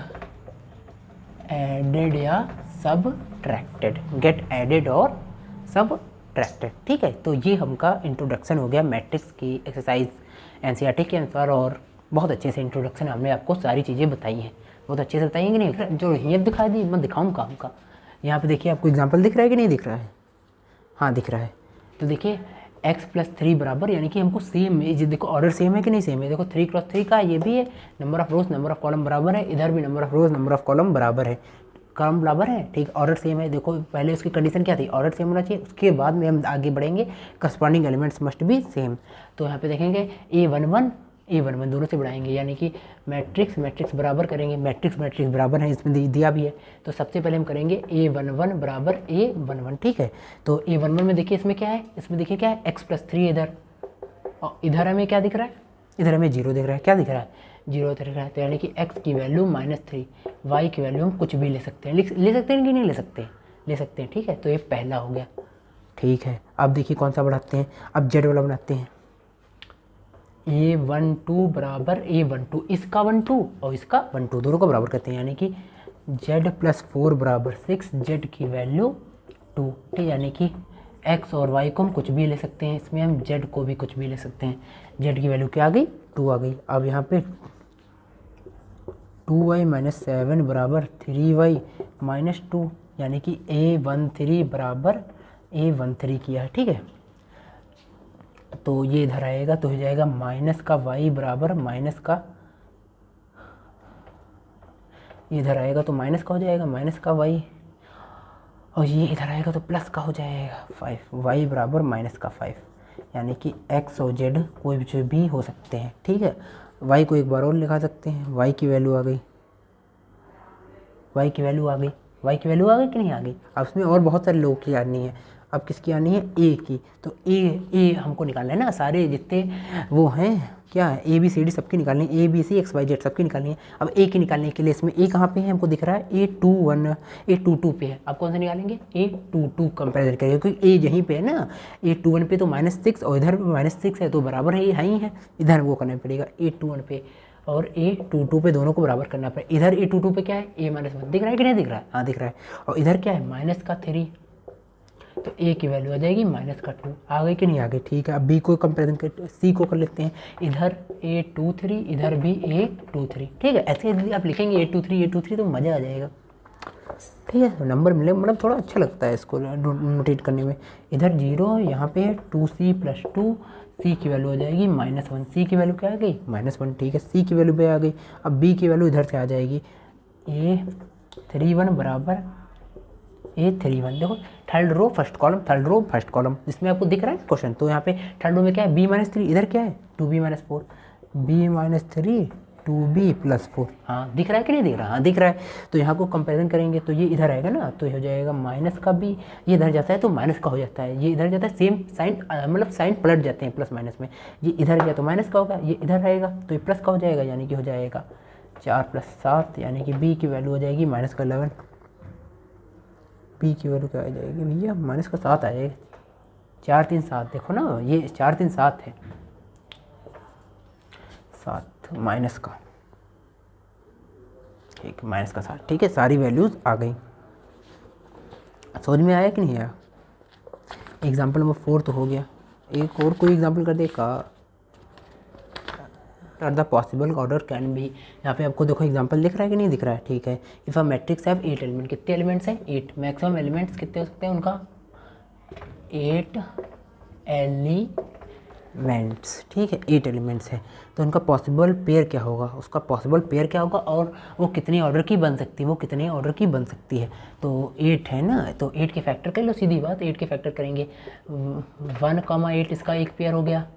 एडेड या सब्ट्रैक्टेड, गेट एडेड और सब्ट्रैक्टेड। ठीक है, तो ये हमका इंट्रोडक्शन हो गया मैट्रिक्स की एक्सरसाइज एनसीईआरटी के अनुसार, और बहुत अच्छे से इंट्रोडक्शन हमने आपको सारी चीज़ें बताई हैं, बहुत अच्छे से बताई हैं कि नहीं। जो हियत दिखा दी मैं दिखाऊँ काम का, यहाँ पे देखिए आपको एग्जांपल दिख रहा है कि नहीं दिख रहा है, हाँ दिख रहा है। तो देखिए x+3 बराबर, यानी कि हमको सेम, ये देखो ऑर्डर सेम है कि नहीं सेम है, देखो 3 × 3 का ये भी है, number of rose number of column बराबर है, इधर भी number of rose number of column बराबर है, कॉलम बराबर है। ठीक, ऑर्डर सेम है। देखो पहले उसकी कंडीशन क्या थी, ऑर्डर सेम होना चाहिए, उसके बाद में हम आगे बढ़ेंगे, corresponding elements must be same. तो यहाँ पे देखेंगे A11 दोनों से बढ़ाएंगे, यानी कि मैट्रिक्स बराबर करेंगे, मैट्रिक्स बराबर है, इसमें दिया भी है। तो सबसे पहले हम करेंगे A11 बराबर A11। ठीक है, तो A11 में देखिए इसमें क्या है, इसमें देखिए क्या है, x+3 इधर, और इधर हमें क्या दिख रहा है, इधर हमें 0 दिख रहा है, क्या दिख रहा है, 0 दिख रहा है। तो यानी कि x की वैल्यू -3, y की वैल्यू हम कुछ भी ले सकते हैं, ले सकते हैं कि नहीं ले सकते, ले सकते हैं। ठीक है, तो ये पहला हो गया। ठीक है, अब देखिए कौन सा बढ़ाते हैं, अब z वाला बनाते हैं। A12 बराबर A12, इसका 12 और इसका 12 दोनों को बराबर करते हैं, यानी कि z+4 बराबर 6, z की वैल्यू 2। ठीक, यानी कि x और y को हम कुछ भी ले सकते हैं, इसमें हम z को भी कुछ भी ले सकते हैं। z की वैल्यू क्या आ गई, 2 आ गई। अब यहाँ पे 2y - 7 बराबर 3y - 2, यानी कि A13 बराबर A13 किया है। ठीक है, तो ये इधर आएगा तो हो जाएगा माइनस का y बराबर माइनस का, इधर आएगा तो माइनस का हो जाएगा, माइनस का y, और ये इधर आएगा तो प्लस का हो जाएगा 5, y बराबर माइनस का 5, यानी कि x और z कोई भी हो सकते हैं। ठीक है, y को एक बार और लिखा सकते हैं, y की वैल्यू आ गई, y की वैल्यू आ गई, y की वैल्यू आ गई कि नहीं आ गई। अब इसमें और बहुत सारे लोगों की आनी है, अब किसकी आनी है, a की। तो a हमको निकालना है ना, सारे जितने वो हैं क्या है, ABCD सबकी निकालनी है, ABC XYZ सबकी निकालनी है। अब a की निकालने के लिए इसमें a कहाँ पे है, हमको दिख रहा है A22 पे है। आप कौन सा निकालेंगे, A22 कंपेरिजन करेंगे, क्योंकि a यहीं पे है ना, A21 पे तो -6 और इधर -6 है, तो बराबर है, ये ही है, इधर वो करना पड़ेगा A21 पे और A22 पे, दोनों को बराबर करना पड़ेगा। इधर A22 पे क्या है, A-1 दिख रहा है कि नहीं दिख रहा है, हाँ दिख रहा है, और इधर क्या है -3, तो a की वैल्यू आ जाएगी -2, आ गई कि नहीं आ गई। ठीक है, अब b को कंपेरिजन कर, c को कर लेते हैं, इधर A23 इधर भी A23। ठीक है, ऐसे यदि आप लिखेंगे A23 तो मज़ा आ जाएगा। ठीक है, तो नंबर मिले मतलब थोड़ा अच्छा लगता है इसको नोटेट करने में। इधर 0, यहाँ पे 2c + 2, c की वैल्यू आ जाएगी -1, c की वैल्यू क्या आ गई, -1। ठीक है, c की वैल्यू पे आ गई। अब b की वैल्यू इधर से आ जाएगी, A31 बराबर A31। देखो third row first column, third row first column, जिसमें आपको दिख रहा है क्वेश्चन। तो यहाँ पे थर्ड रो में क्या है, B-3, इधर क्या है 2b - 4, B-3 2b + 4, हाँ दिख रहा है कि नहीं दिख रहा, हाँ दिख रहा है। तो यहाँ को कंपेरिजन करेंगे तो ये इधर आएगा ना, तो हो जाएगा माइनस का b, ये इधर जाता है तो माइनस का हो जाता है, ये इधर जाता है, सेम साइन मतलब साइन पलट जाते हैं प्लस माइनस में, ये इधर गया तो माइनस का होगा, ये इधर रहेगा तो ये प्लस का हो जाएगा, यानी कि हो जाएगा 4 + 7, यानी कि b की वैल्यू हो जाएगी -11। b की वैल्यू क्या आ जाएगी भैया, -7 आ जाएगी, 4 3 7, देखो ना ये 4 3 7 है, 7 माइनस का ठीक है, -7। ठीक है, सारी वैल्यूज़ आ गई। समझ में आया कि नहीं आया? एग्जाम्पल नंबर 4 तो हो गया। एक और कोई एग्जाम्पल कर देगा। The possible order can be, यहाँ पे आपको देखो एग्जांपल दिख रहा है कि नहीं दिख रहा है? ठीक है। If a matrix have 8 element, कितने एलिमेंट्स हैं? 8। मैक्सिमम एलिमेंट्स कितने हो सकते हैं उनका? 8 एलिमेंट्स। ठीक है, 8 एलिमेंट्स है, तो उनका पॉसिबल पेयर क्या होगा? उसका पॉसिबल पेयर क्या होगा और वो कितने ऑर्डर की बन सकती है? वो कितने ऑर्डर की बन सकती है? तो 8 है ना, तो 8 के फैक्टर कर लो, सीधी बात। 8 के फैक्टर करेंगे, 1,8 इसका एक पेयर हो गया,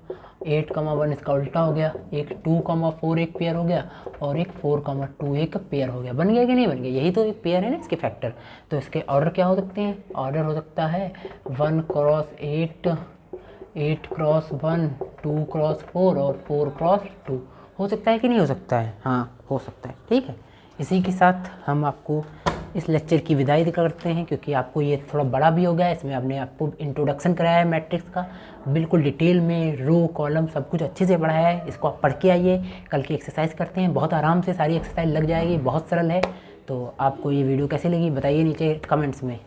8,1 इसका उल्टा हो गया, एक 2,4 एक पेयर हो गया, और एक 4,2 एक पेयर हो गया। बन गया कि नहीं बन गया? यही तो एक पेयर है ना इसके फैक्टर। तो इसके ऑर्डर क्या हो सकते हैं? ऑर्डर हो सकता है 1 क्रॉस 8, 8 क्रॉस 1, 2 क्रॉस 4 और 4 क्रॉस 2। हो सकता है कि नहीं हो सकता है? हाँ, हो सकता है। ठीक है, इसी के साथ हम आपको इस लेक्चर की विदाई करते हैं, क्योंकि आपको ये थोड़ा बड़ा भी हो गया है। इसमें आपने आपको इंट्रोडक्शन कराया है मैट्रिक्स का, बिल्कुल डिटेल में, रो कॉलम सब कुछ अच्छे से पढ़ाया है। इसको आप पढ़ के आइए, कल की एक्सरसाइज करते हैं, बहुत आराम से सारी एक्सरसाइज लग जाएगी, बहुत सरल है। तो आपको ये वीडियो कैसे लगी बताइए नीचे कमेंट्स में।